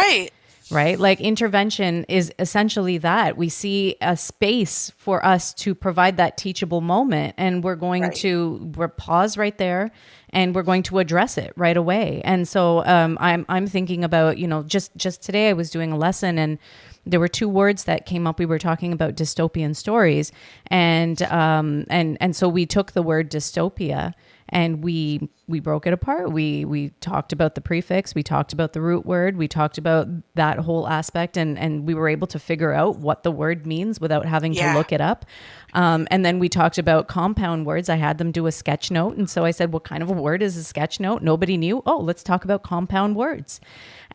Right? Like, intervention is essentially that. We see a space for us to provide that teachable moment, and we're going to pause right there, and we're going to address it right away. And so I'm thinking about, just today I was doing a lesson, and there were two words that came up. We were talking about dystopian stories, and so we took the word dystopia and we broke it apart. We talked about the prefix, we talked about the root word, we talked about that whole aspect, and we were able to figure out what the word means without having to look it up. And then we talked about compound words. I had them do a sketch note, and so I said, what kind of a word is a sketch note? Nobody knew. Oh, let's talk about compound words.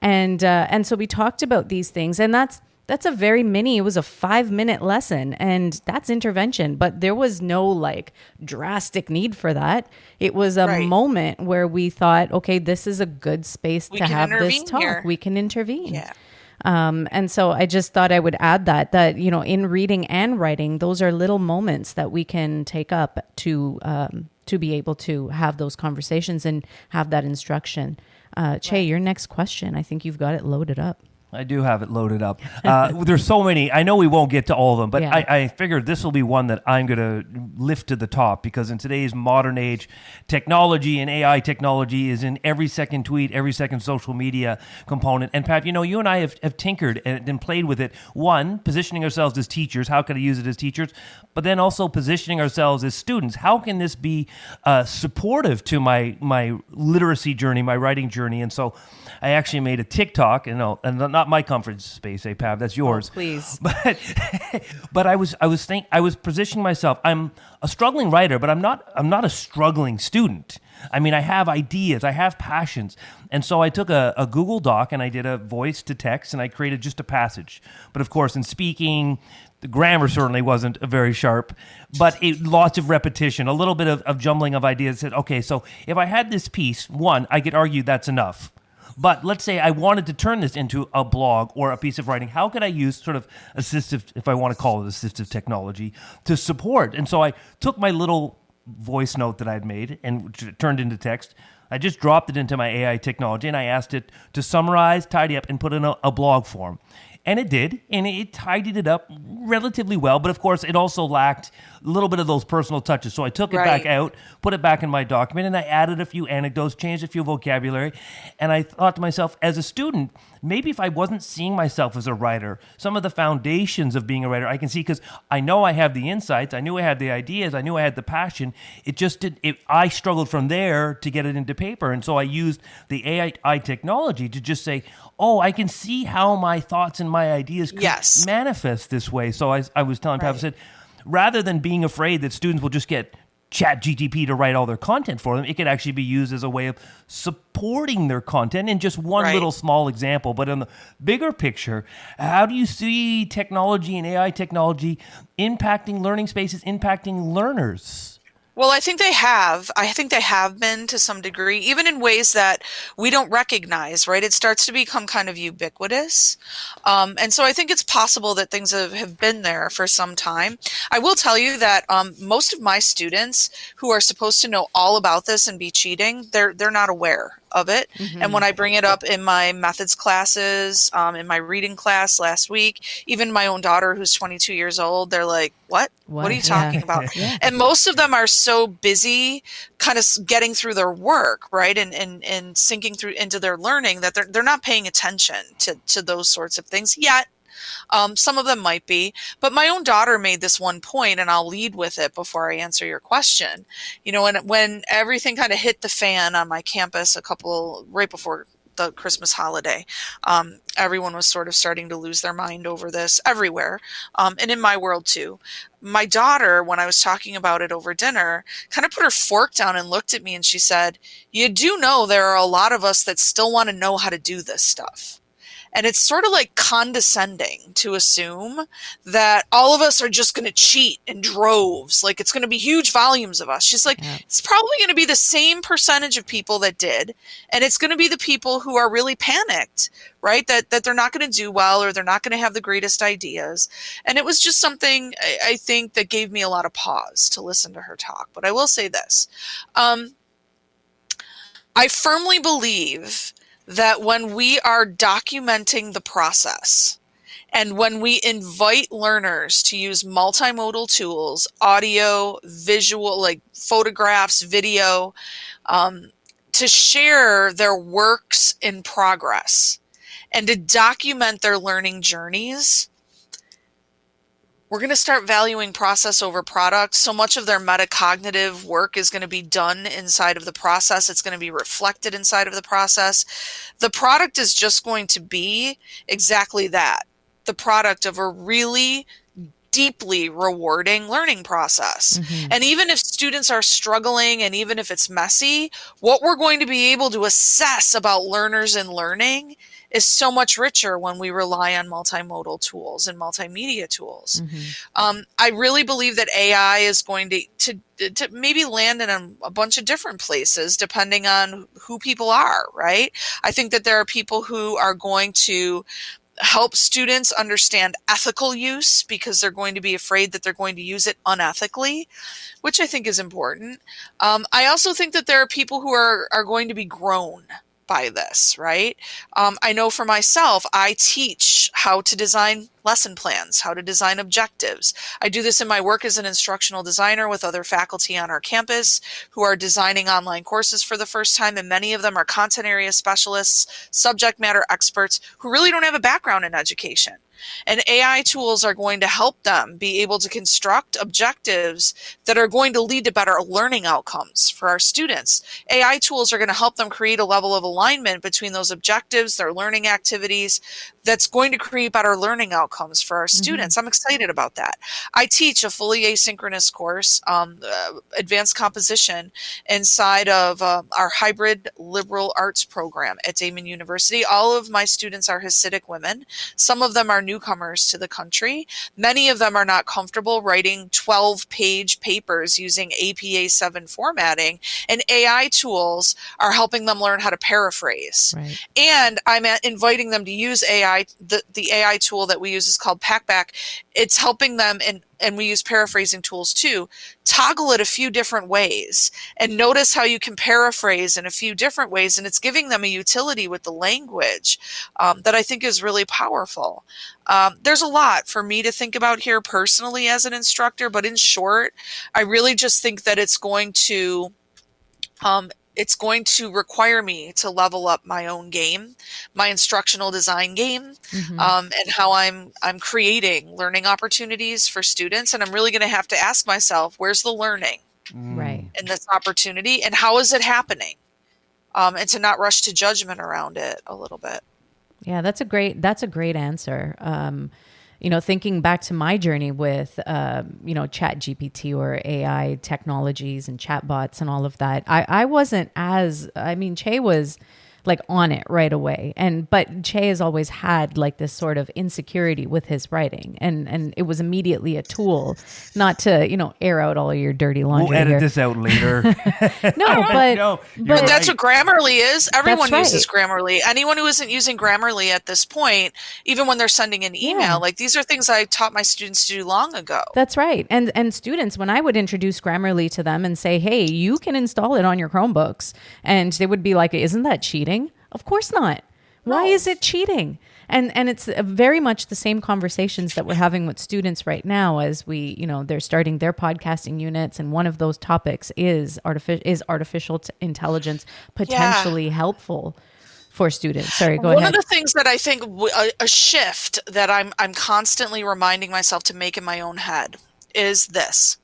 And so we talked about these things, and that's a very it was a 5-minute lesson, and that's intervention, but there was no drastic need for that. It was a moment where we thought, okay, this is a good space to have this talk. Here. We can intervene. Yeah. And so I just thought I would add that, in reading and writing, those are little moments that we can take up to be able to have those conversations and have that instruction. Chey, your next question, I think you've got it loaded up. I do have it loaded up. There's so many. I know we won't get to all of them, but I figured this will be one that I'm going to lift to the top, because in today's modern age, technology and AI technology is in every second tweet, every second social media component. And Pav, you and I have tinkered and played with it. One, positioning ourselves as teachers. How can I use it as teachers? But then also positioning ourselves as students. How can this be supportive to my literacy journey, my writing journey? And so I actually made a TikTok, and not my comfort space, Pav, that's yours. Oh, please. But I was positioning myself. I'm a struggling writer, but I'm not a struggling student. I mean, I have ideas, I have passions. And so I took a Google Doc and I did a voice to text, and I created just a passage. But of course, in speaking, the grammar certainly wasn't very sharp, but lots of repetition, a little bit of jumbling of ideas. Said, okay, so if I had this piece, one, I could argue that's enough. But let's say I wanted to turn this into a blog or a piece of writing. How could I use sort of assistive, if I want to call it assistive technology, to support? And so I took my little voice note that I'd made and turned into text. I just dropped it into my AI technology, and I asked it to summarize, tidy up, and put in a blog form. And it did, and it tidied it up relatively well. But of course, it also lacked a little bit of those personal touches. So I took it back out, put it back in my document, and I added a few anecdotes, changed a few vocabulary. And I thought to myself, as a student, maybe if I wasn't seeing myself as a writer, some of the foundations of being a writer, I can see, because I know I have the insights, I knew I had the ideas, I knew I had the passion. It just did. I struggled from there to get it into paper. And so I used the AI technology to just say, oh, I can see how my thoughts and my ideas could manifest this way. So I was telling Pav, I said, rather than being afraid that students will just get ChatGPT to write all their content for them, it could actually be used as a way of supporting their content in just one little small example. But in the bigger picture, how do you see technology and AI technology impacting learning spaces, impacting learners? Well, I think they have. I think they have been to some degree, even in ways that we don't recognize, right? It starts to become kind of ubiquitous. And so I think it's possible that things have been there for some time. I will tell you that most of my students who are supposed to know all about this and be cheating, they're not aware of it. And when I bring it up in my methods classes, in my reading class last week, even my own daughter who's 22 years old, they're like, what are you talking about? And most of them are so busy kind of getting through their work, right? And sinking through into their learning that they're not paying attention to those sorts of things yet. Some of them might be, but my own daughter made this one point, and I'll lead with it before I answer your question. You know, when everything kind of hit the fan on my campus right before the Christmas holiday, everyone was sort of starting to lose their mind over this everywhere, and in my world too. My daughter, when I was talking about it over dinner, kind of put her fork down and looked at me, and she said, "You do know there are a lot of us that still want to know how to do this stuff." And it's sort of like condescending to assume that all of us are just going to cheat in droves. Like it's going to be huge volumes of us. She's like, It's probably going to be the same percentage of people that did. And it's going to be the people who are really panicked, right? That they're not going to do well, or they're not going to have the greatest ideas. And it was just something I think that gave me a lot of pause to listen to her talk. But I will say this. I firmly believe that when we are documenting the process and when we invite learners to use multimodal tools, audio, visual, like photographs, video, to share their works in progress and to document their learning journeys, we're going to start valuing process over product. So much of their metacognitive work is going to be done inside of the process. It's going to be reflected inside of the process. The product is just going to be exactly that, the product of a really deeply rewarding learning process. And even if students are struggling and even if it's messy, what we're going to be able to assess about learners and learning is so much richer when we rely on multimodal tools and multimedia tools. I really believe that AI is going to maybe land in a bunch of different places depending on who people are, right? I think that there are people who are going to help students understand ethical use because they're going to be afraid that they're going to use it unethically, which I think is important. I also think that there are people who are going to be grown by this, right? I know for myself, I teach how to design lesson plans, how to design objectives. I do this in my work as an instructional designer with other faculty on our campus who are designing online courses for the first time, and many of them are content area specialists, subject matter experts who really don't have a background in education. And AI tools are going to help them be able to construct objectives that are going to lead to better learning outcomes for our students. AI tools are going to help them create a level of alignment between those objectives, their learning activities, that's going to create better learning outcomes for our students. I'm excited about that. I teach a fully asynchronous course, advanced composition, inside of our hybrid liberal arts program at Damon University. All of my students are Hasidic women. Some of them are newcomers to the country. Many of them are not comfortable writing 12-page papers using APA 7 formatting, and AI tools are helping them learn how to paraphrase. Right. And I'm inviting them to use AI. The AI tool that we use is called Packback. It's helping them, and we use paraphrasing tools too, toggle it a few different ways and notice how you can paraphrase in a few different ways. And it's giving them a utility with the language that I think is really powerful. There's a lot for me to think about here personally as an instructor, but in short, I really just think that it's going to require me to level up my own game, my instructional design game, and how I'm creating learning opportunities for students. And I'm really going to have to ask myself, where's the learning in this opportunity, and how is it happening? And to not rush to judgment around it a little bit. Yeah, that's a great answer. Thinking back to my journey with, Chat GPT or AI technologies and chatbots and all of that, I wasn't Chey was like on it right away. But Chey has always had like this sort of insecurity with his writing, and it was immediately a tool, not to, air out all of your dirty laundry. We'll edit here. this out later. But that's what Grammarly is. Everyone right. uses Grammarly. Anyone who isn't using Grammarly at this point, even when they're sending an email, like these are things I taught my students to do long ago. That's right. And students, when I would introduce Grammarly to them and say, hey, you can install it on your Chromebooks, and they would be like, isn't that cheating? Of course not. Why is it cheating? And it's very much the same conversations that we're having with students right now as they're starting their podcasting units. And one of those topics is artificial intelligence potentially helpful for students. Sorry, go ahead. One of the things that I think a shift that I'm constantly reminding myself to make in my own head is this.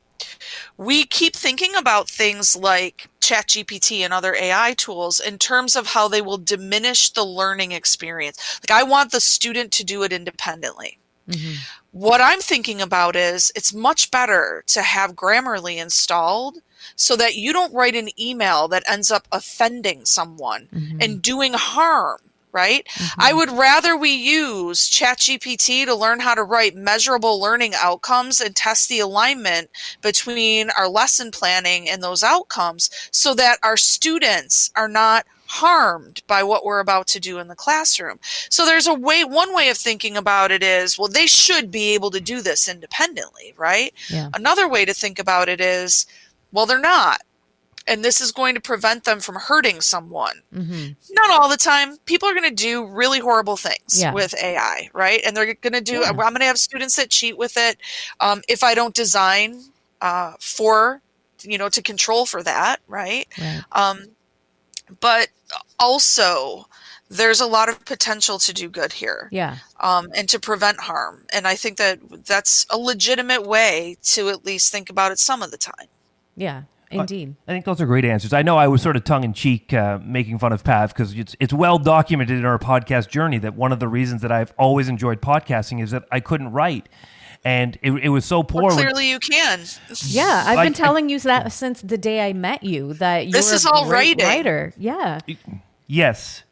We keep thinking about things like ChatGPT and other AI tools in terms of how they will diminish the learning experience. Like, I want the student to do it independently. Mm-hmm. What I'm thinking about is it's much better to have Grammarly installed so that you don't write an email that ends up offending someone and doing harm. Right? Mm-hmm. I would rather we use ChatGPT to learn how to write measurable learning outcomes and test the alignment between our lesson planning and those outcomes so that our students are not harmed by what we're about to do in the classroom. So there's one way of thinking about it is, well, they should be able to do this independently, right? Yeah. Another way to think about it is, well, they're not. And this is going to prevent them from hurting someone. Mm-hmm. Not all the time. People are going to do really horrible things with AI, right? And they're going to do, I'm going to have students that cheat with it. If I don't design to control for that, right? But also, there's a lot of potential to do good here. And to prevent harm. And I think that's a legitimate way to at least think about it some of the time. Yeah. Indeed. I think those are great answers. I know I was sort of tongue-in-cheek making fun of Pav because it's well documented in our podcast journey that one of the reasons that I've always enjoyed podcasting is that I couldn't write. And it was so poor. Well, clearly you can. Yeah, I've been telling you that since the day I met you, that you're a great writer. Yeah. Yes.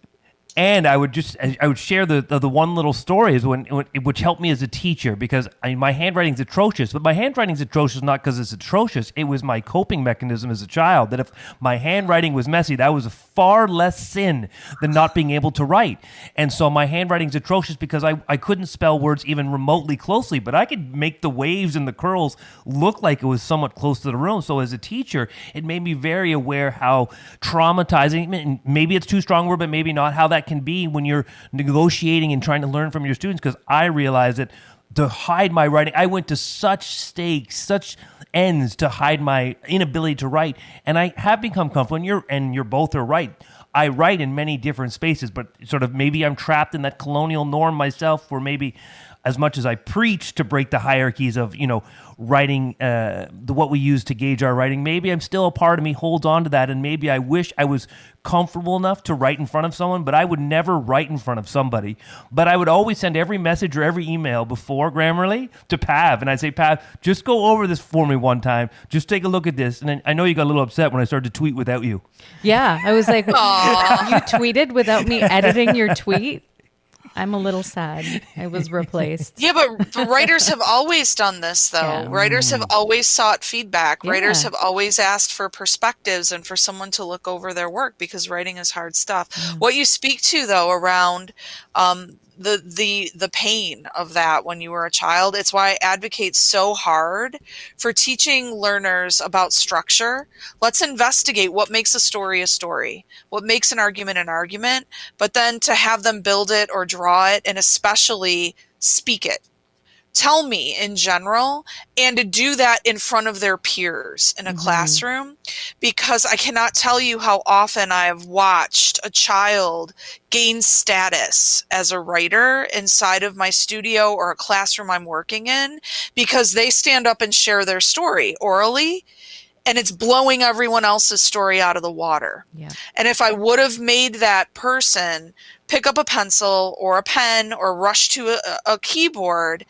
And I would share the one little story is which helped me as a teacher because my handwriting's atrocious. But my handwriting's atrocious not because it's atrocious. It was my coping mechanism as a child that if my handwriting was messy, that was a far less sin than not being able to write. And so my handwriting's atrocious because I couldn't spell words even remotely closely, but I could make the waves and the curls look like it was somewhat close to the room. So as a teacher, it made me very aware how traumatizing, and maybe it's too strong a word, but maybe not, how that can be when you're negotiating and trying to learn from your students, because I realized that to hide my writing, I went to such stakes, such ends to hide my inability to write, and I have become comfortable, and you're both are right. I write in many different spaces, but sort of maybe I'm trapped in that colonial norm myself where maybe as much as I preach to break the hierarchies of, writing, what we use to gauge our writing, maybe I'm still a part of me holds on to that, and maybe I wish I was comfortable enough to write in front of someone, but I would never write in front of somebody. But I would always send every message or every email before Grammarly to Pav, and I'd say, Pav, just go over this for me one time. Just take a look at this. And then I know you got a little upset when I started to tweet without you. Yeah, I was like, you tweeted without me editing your tweet? I'm a little sad. I was replaced. Yeah, but the writers have always done this, though. Yeah. Writers have always sought feedback. Yeah. Writers have always asked for perspectives and for someone to look over their work because writing is hard stuff. Mm. What you speak to, though, around the pain of that when you were a child, it's why I advocate so hard for teaching learners about structure. Let's investigate what makes a story, what makes an argument, but then to have them build it or draw it, and especially speak it. Tell me in general, and to do that in front of their peers in a classroom, because I cannot tell you how often I have watched a child gain status as a writer inside of my studio or a classroom I'm working in because they stand up and share their story orally, and it's blowing everyone else's story out of the water. Yeah. And if I would have made that person pick up a pencil or a pen or rush to a keyboard,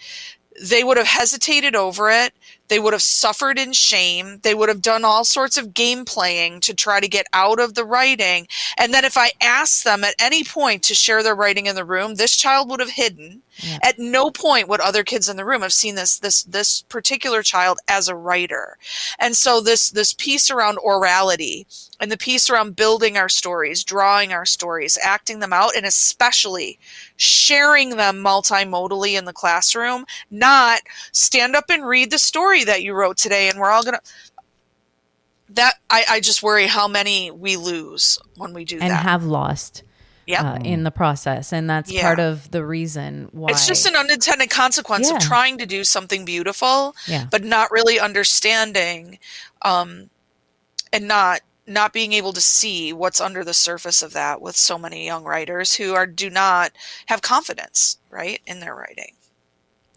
they would have hesitated over it. They would have suffered in shame. They would have done all sorts of game playing to try to get out of the writing. And then if I asked them at any point to share their writing in the room, this child would have hidden. Yeah. At no point would other kids in the room have seen this particular child as a writer. And so this piece around orality and the piece around building our stories, drawing our stories, acting them out, and especially sharing them multimodally in the classroom, not stand up and read the story that you wrote today and we're all gonna I just worry how many we lose when we do that. And have lost. In the process. And that's part of the reason why. It's just an unintended consequence of trying to do something beautiful, but not really understanding and not being able to see what's under the surface of that with so many young writers who do not have confidence, right, in their writing.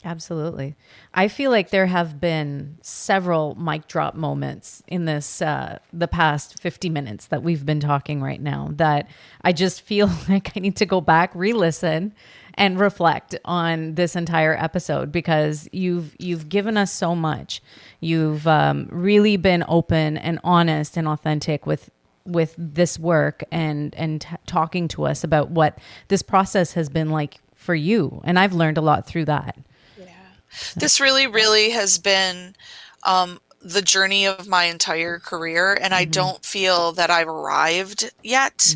Absolutely. I feel like there have been several mic drop moments in this, the past 50 minutes that we've been talking right now, that I just feel like I need to go back, re-listen, and reflect on this entire episode, because you've given us so much. You've really been open and honest and authentic with this work and talking to us about what this process has been like for you. And I've learned a lot through that. This really, really has been the journey of my entire career, and I don't feel that I've arrived yet.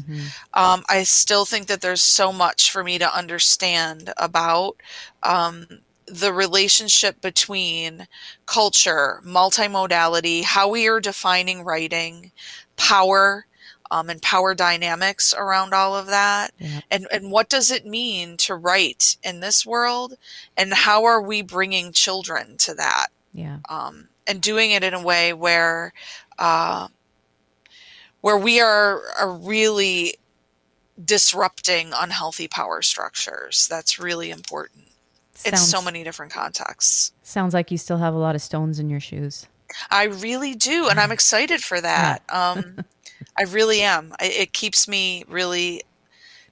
I still think that there's so much for me to understand about the relationship between culture, multimodality, how we are defining writing, power, and power dynamics around all of that. And what does it mean to write in this world? And how are we bringing children to that? And doing it in a way where we are really disrupting unhealthy power structures. That's really important in so many different contexts. Sounds like you still have a lot of stones in your shoes. I really do. And I'm excited for that. I really am. It keeps me really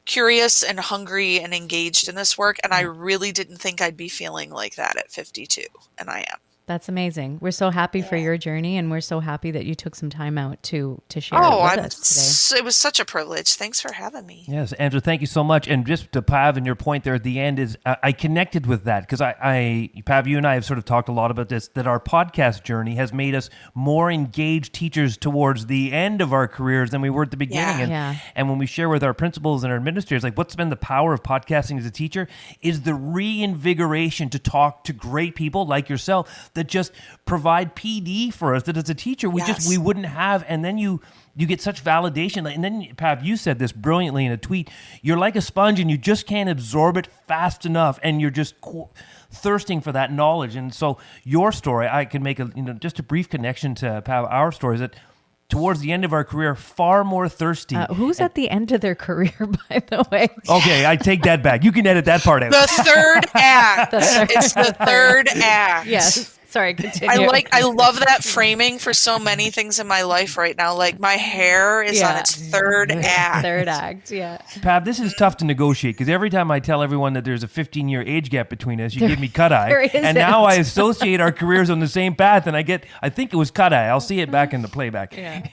curious and hungry and engaged in this work. And I really didn't think I'd be feeling like that at 52. And I am. That's amazing. We're so happy for your journey, and we're so happy that you took some time out to share it with us today. It was such a privilege. Thanks for having me. Yes, Angela, thank you so much. And just to Pav, and your point there at the end is I connected with that because Pav, you and I have sort of talked a lot about this, that our podcast journey has made us more engaged teachers towards the end of our careers than we were at the beginning. And when we share with our principals and our administrators, like what's been the power of podcasting as a teacher is the reinvigoration to talk to great people like yourself that just provide PD for us that as a teacher we wouldn't have. And then you get such validation. And then, Pav, you said this brilliantly in a tweet. You're like a sponge and you just can't absorb it fast enough, and you're just thirsting for that knowledge. And so your story, I can make just a brief connection to Pav, our story, is that towards the end of our career, far more thirsty. Who's at the end of their career, by the way? Okay, I take that back. You can edit that part out. The third act. It's the third act. Yes. Sorry, continue. I love that framing for so many things in my life right now. Like my hair is on its third act. Third act, yeah. Pav, this is tough to negotiate because every time I tell everyone that there's a 15-year age gap between us, you give me cut-eye. And now I associate our careers on the same path, and I think it was cut-eye. I'll see it back in the playback. Yeah.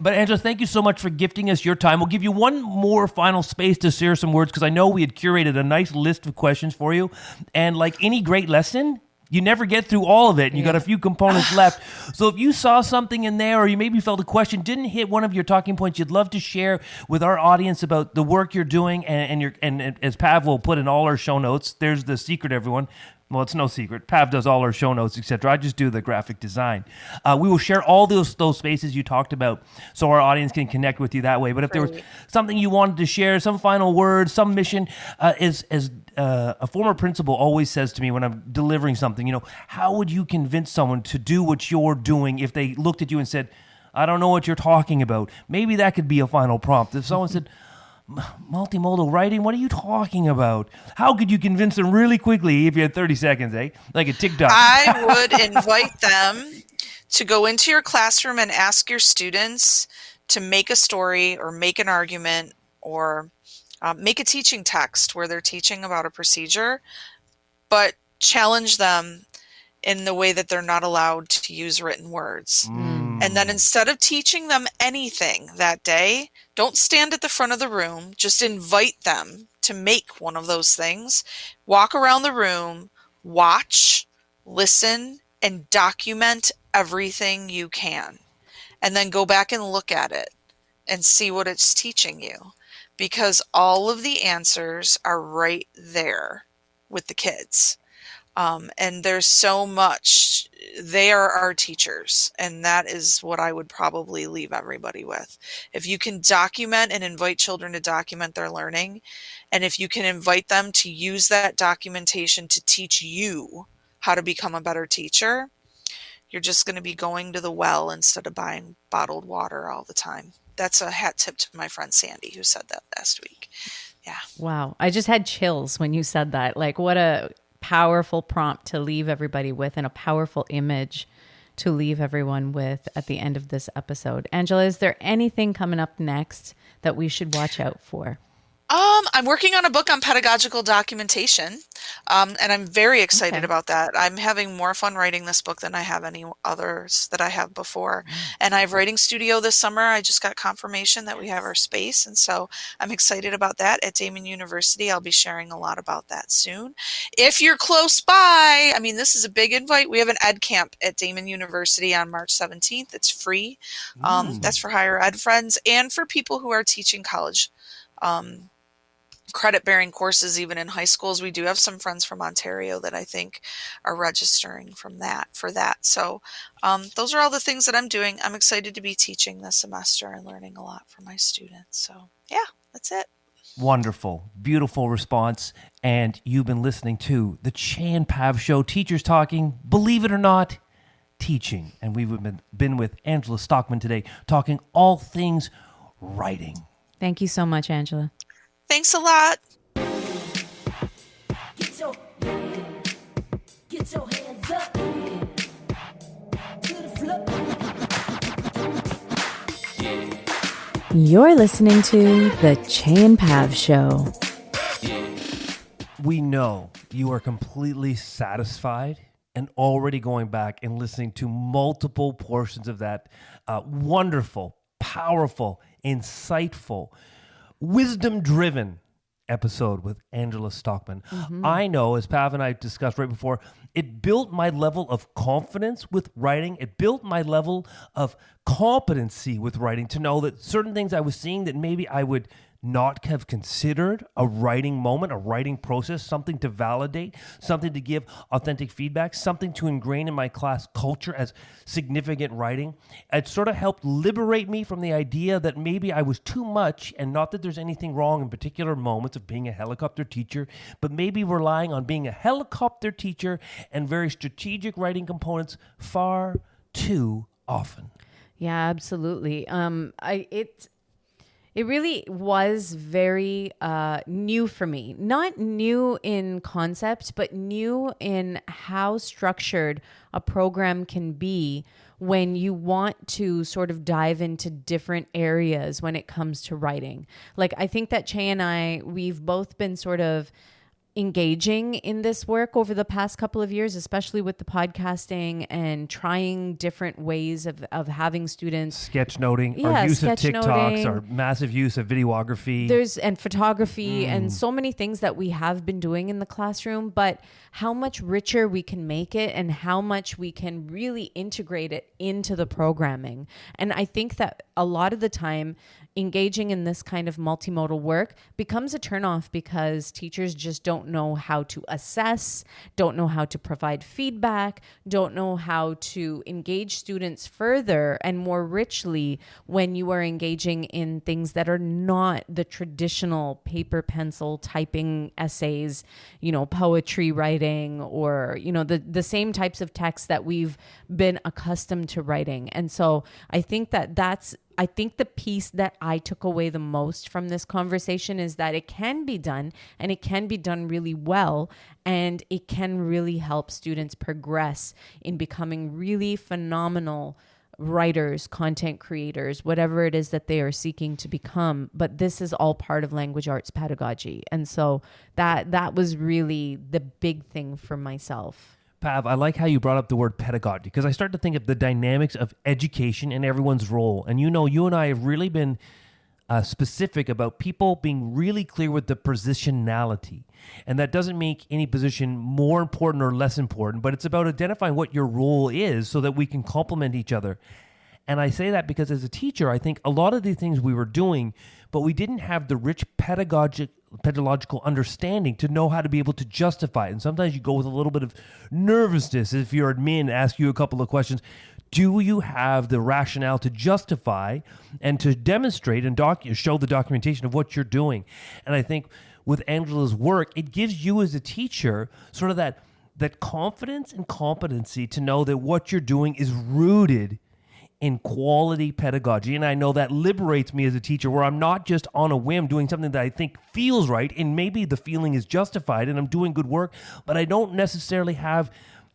But Angela, thank you so much for gifting us your time. We'll give you one more final space to share some words because I know we had curated a nice list of questions for you. And like any great lesson, you never get through all of it, and you got a few components left. So if you saw something in there, or you maybe felt a question didn't hit one of your talking points, you'd love to share with our audience about the work you're doing, and as Pav will put in all our show notes, there's the secret, everyone. Well, it's no secret. Pav does all our show notes, etc. I just do the graphic design. We will share all those spaces you talked about so our audience can connect with you that way. But if there was something you wanted to share, some final words, some mission, as a former principal always says to me when I'm delivering something, how would you convince someone to do what you're doing if they looked at you and said, I don't know what you're talking about? Maybe that could be a final prompt. If someone said, multimodal writing? What are you talking about? How could you convince them really quickly if you had 30 seconds, like a TikTok? I would invite them to go into your classroom and ask your students to make a story or make an argument or make a teaching text where they're teaching about a procedure, but challenge them in the way that they're not allowed to use written words. And then instead of teaching them anything that day, don't stand at the front of the room. Just invite them to make one of those things. Walk around the room, watch, listen, and document everything you can. And then go back and look at it and see what it's teaching you. Because all of the answers are right there with the kids. And there's so much. They are our teachers, and that is what I would probably leave everybody with. If you can document and invite children to document their learning, and if you can invite them to use that documentation to teach you how to become a better teacher, you're just going to be going to the well instead of buying bottled water all the time. That's a hat tip to my friend Sandy, who said that last week. Yeah. Wow. I just had chills when you said that. Like, what a powerful prompt to leave everybody with, and a powerful image to leave everyone with at the end of this episode. Angela, is there anything coming up next that we should watch out for? I'm working on a book on pedagogical documentation, and I'm very excited about that. I'm having more fun writing this book than I have any others that I have before. And I have writing studio this summer. I just got confirmation that we have our space, and so I'm excited about that at Damon University. I'll be sharing a lot about that soon. If you're close by, I mean, this is a big invite. We have an ed camp at Damon University on March 17th. It's free. That's for higher ed friends and for people who are teaching college credit-bearing courses, even in high schools. We do have some friends from Ontario that I think are registering for that. So those are all the things that I'm doing. I'm excited to be teaching this semester and learning a lot from my students. So yeah, that's it. Wonderful, beautiful response. And you've been listening to the Chey and Pav Show, teachers talking, believe it or not, teaching. And we've been with Angela Stockman today, talking all things writing. Thank you so much, Angela. Thanks a lot. Get your hands up to the floor. You're listening to the Chey and Pav Show. We know you are completely satisfied and already going back and listening to multiple portions of that wonderful, powerful, insightful, wisdom-driven episode with Angela Stockman. I know, as Pav and I discussed right before, it built my level of confidence with writing. It built my level of competency with writing, to know that certain things I was seeing that maybe I would not have considered a writing moment, a writing process, something to validate, something to give authentic feedback, something to ingrain in my class culture as significant writing. It sort of helped liberate me from the idea that maybe I was too much, and not that there's anything wrong in particular moments of being a helicopter teacher, but maybe relying on being a helicopter teacher and very strategic writing components far too often. Yeah, absolutely. It really was very new for me. Not new in concept, but new in how structured a program can be when you want to sort of dive into different areas when it comes to writing. Like, I think that Chey and I, we've both been sort of engaging in this work over the past couple of years, especially with the podcasting and trying different ways of having students sketchnoting, our use of TikToks, our massive use of videography, and photography, and so many things that we have been doing in the classroom, but how much richer we can make it and how much we can really integrate it into the programming. And I think that a lot of the time, engaging in this kind of multimodal work becomes a turnoff because teachers just don't know how to assess, don't know how to provide feedback, don't know how to engage students further and more richly when you are engaging in things that are not the traditional paper, pencil, typing essays, poetry writing, or, the same types of texts that we've been accustomed to writing. And so I think I think the piece that I took away the most from this conversation is that it can be done, and it can be done really well, and it can really help students progress in becoming really phenomenal writers, content creators, whatever it is that they are seeking to become. But this is all part of language arts pedagogy. And so that was really the big thing for myself. Pav, I like how you brought up the word pedagogy, because I start to think of the dynamics of education and everyone's role. And you and I have really been specific about people being really clear with the positionality. And that doesn't make any position more important or less important, but it's about identifying what your role is so that we can complement each other. And I say that because as a teacher, I think a lot of the things we were doing, but we didn't have the rich pedagogical understanding to know how to be able to justify it. And sometimes you go with a little bit of nervousness if your admin asks you a couple of questions. Do you have the rationale to justify and to demonstrate and show the documentation of what you're doing? And I think with Angela's work, it gives you as a teacher sort of that confidence and competency to know that what you're doing is rooted in quality pedagogy. And I know that liberates me as a teacher, where I'm not just on a whim doing something that I think feels right, and maybe the feeling is justified and I'm doing good work, but I don't necessarily have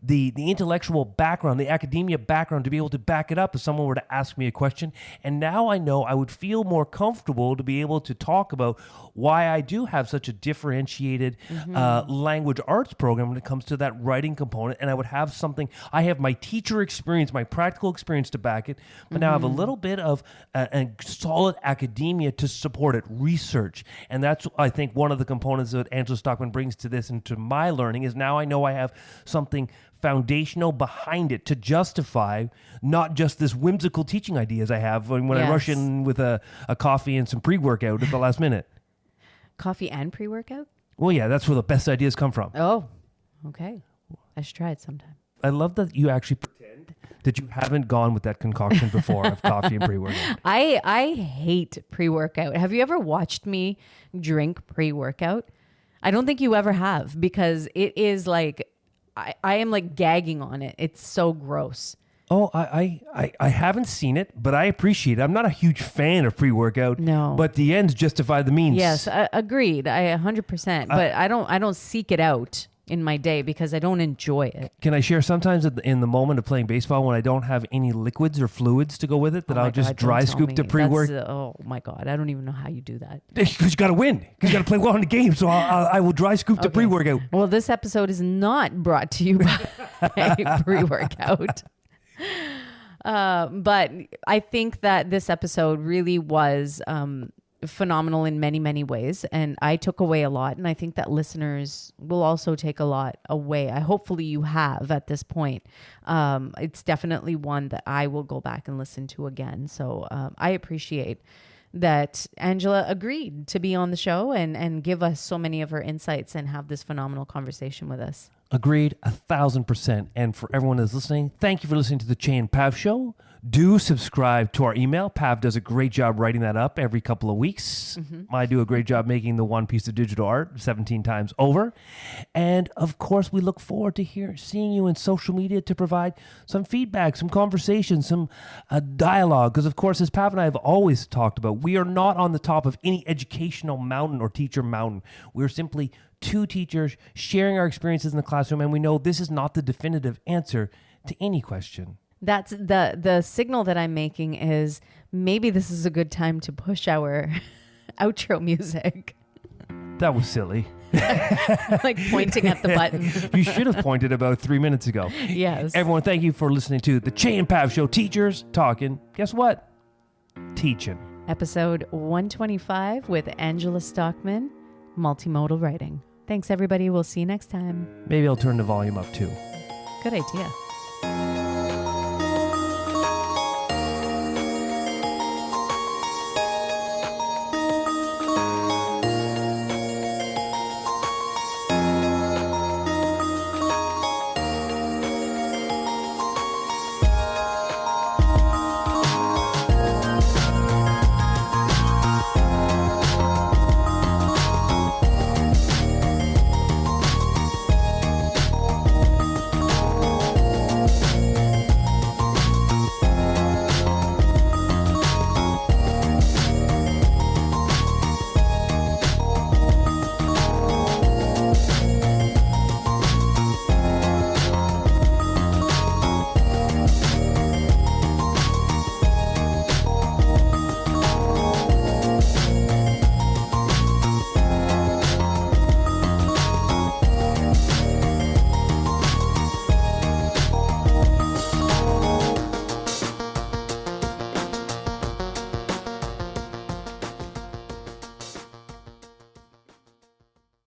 the intellectual background, the academia background to be able to back it up if someone were to ask me a question. And now I know I would feel more comfortable to be able to talk about why I do have such a differentiated language arts program when it comes to that writing component. And I would have something, I have my teacher experience, my practical experience to back it, but now I have a little bit of a solid academia to support it, research. And that's, I think, one of the components that Angela Stockman brings to this and to my learning is now I know I have something foundational behind it to justify not just this whimsical teaching ideas I have when I rush in with a coffee and some pre-workout at the last minute. Coffee and pre-workout? Well, yeah, that's where the best ideas come from. Oh, okay. I should try it sometime. I love that you actually pretend that you haven't gone with that concoction before of coffee and pre-workout. I hate pre-workout. Have you ever watched me drink pre-workout? I don't think you ever have, because it is like, I am like gagging on it. It's so gross. Oh, I haven't seen it, but I appreciate it. I'm not a huge fan of pre-workout. No. But the ends justify the means. Yes, agreed. I 100%. But I don't seek it out in my day because I don't enjoy it. Can I share sometimes in the moment of playing baseball when I don't have any liquids or fluids to go with it, that I'll just dry scoop the pre-work? Oh my God. I don't even know how you do that. Because you got to win. Because you got to play well in the game. So I will dry scoop the pre-workout. Well, this episode is not brought to you by pre-workout. But I think that this episode really was phenomenal in many, many ways. And I took away a lot. And I think that listeners will also take a lot away. Hopefully you have at this point. It's definitely one that I will go back and listen to again. So I appreciate that Angela agreed to be on the show and give us so many of her insights and have this phenomenal conversation with us. Agreed, 1,000%. And for everyone that's listening, thank you for listening to the Chey and Pav Show. Do subscribe to our email. Pav does a great job writing that up every couple of weeks. I do a great job making the one piece of digital art 17 times over. And of course, we look forward to seeing you in social media to provide some feedback, some conversation, some dialogue. Because of course, as Pav and I have always talked about, we are not on the top of any educational mountain or teacher mountain. We're simply two teachers sharing our experiences in the classroom, and we know this is not the definitive answer to any question. That's the signal that I'm making is maybe this is a good time to push our outro music. That was silly. Like pointing at the button. You should have pointed about 3 minutes ago. Yes. Everyone, thank you for listening to the Chey and Pav Show. Teachers talking. Guess what? Teaching. Episode 125 with Angela Stockman, Multimodal Writing. Thanks, everybody. We'll see you next time. Maybe I'll turn the volume up too. Good idea.